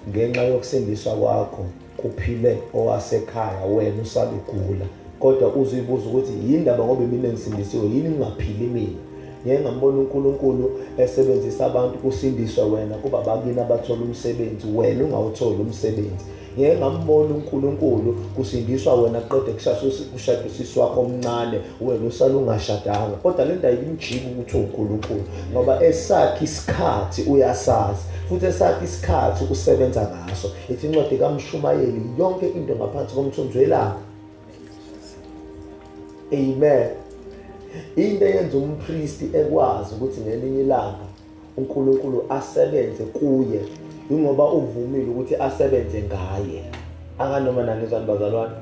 ngenxa yokusindiswa kwakho kuphile owasekhaya wena usabigula kodwa uzibuza ukuthi yindaba ngoba mina ngisindisiwe yini ngingaphili mina. Ngeke ngambona uNkulunkulu esebenzisa abantu kusindiswa wena kuba bakini abathola umsebenzi wena ungawuthola umsebenzi. Ngeke ngambona uNkulunkulu kusindiswa wena qede kushada usisi wakho omncane wena usala ungashadanga kodwa le nto ayimjiki ukuthi uNkulunkulu ngoba esakhe isikhathi uyasazi futhi esakhe isikhathi usebenza ngaso. Ithi incwadi kaMshumayeli yonke into ngaphansi komthunzi welanga. Amen. Into yenza umpristi ekwazi ukuthi ngelinye ilanga uNkulunkulu asebenze kuye ingoba uvumile ukuthi asebenze ngaye. Anganoma nangizani bazalwane.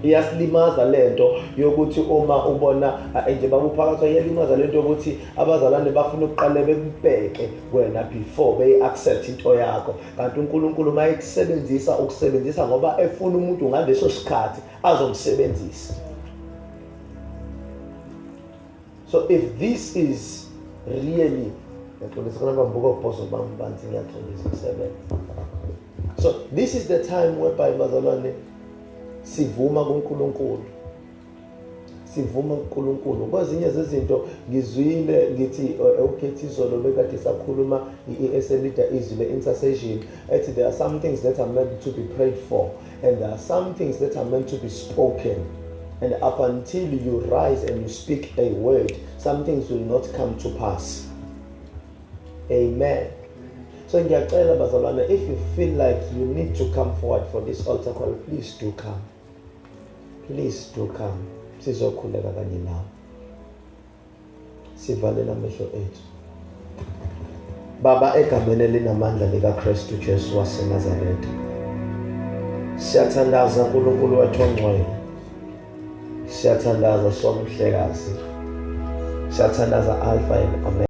Iyasilimaza lento yokuthi uma ubona nje bakuphakathi iyalimaza lento yokuthi abazalwane bafuna ukuqale bekubheke wena before they accept into yakho. Kanti uNkulunkulu mayekusebenzisa ukusebenzisa ngoba efuna umuntu ngaleso sikhathi azomsebenzisa. So if this is really, so this is the time whereby bazalwane sivuma kuNkulunkulu. Sivuma kuNkulunkulu. Kwezinye zezinto ngizwile ngithi uKethizolo bekade sakhuluma eselida izwi le-intercession ethi there are some things that are meant to be prayed for and there are some things that are meant to be spoken. And up until you rise and you speak a word, some things will not come to pass. Amen. So ngiyacela bazalwane, if you feel like you need to come forward for this altar call, please do come. Please do come. Sizokhuleka kanye nawe. Sivalela amehlo ethu. Baba egameni linamandla likaKristu Jesu waseNazaretha. Siyathandaza uNkulunkulu wethu ongcwele. Siyathandaza somhlekazi. Siyathandaza Alpha and Omega.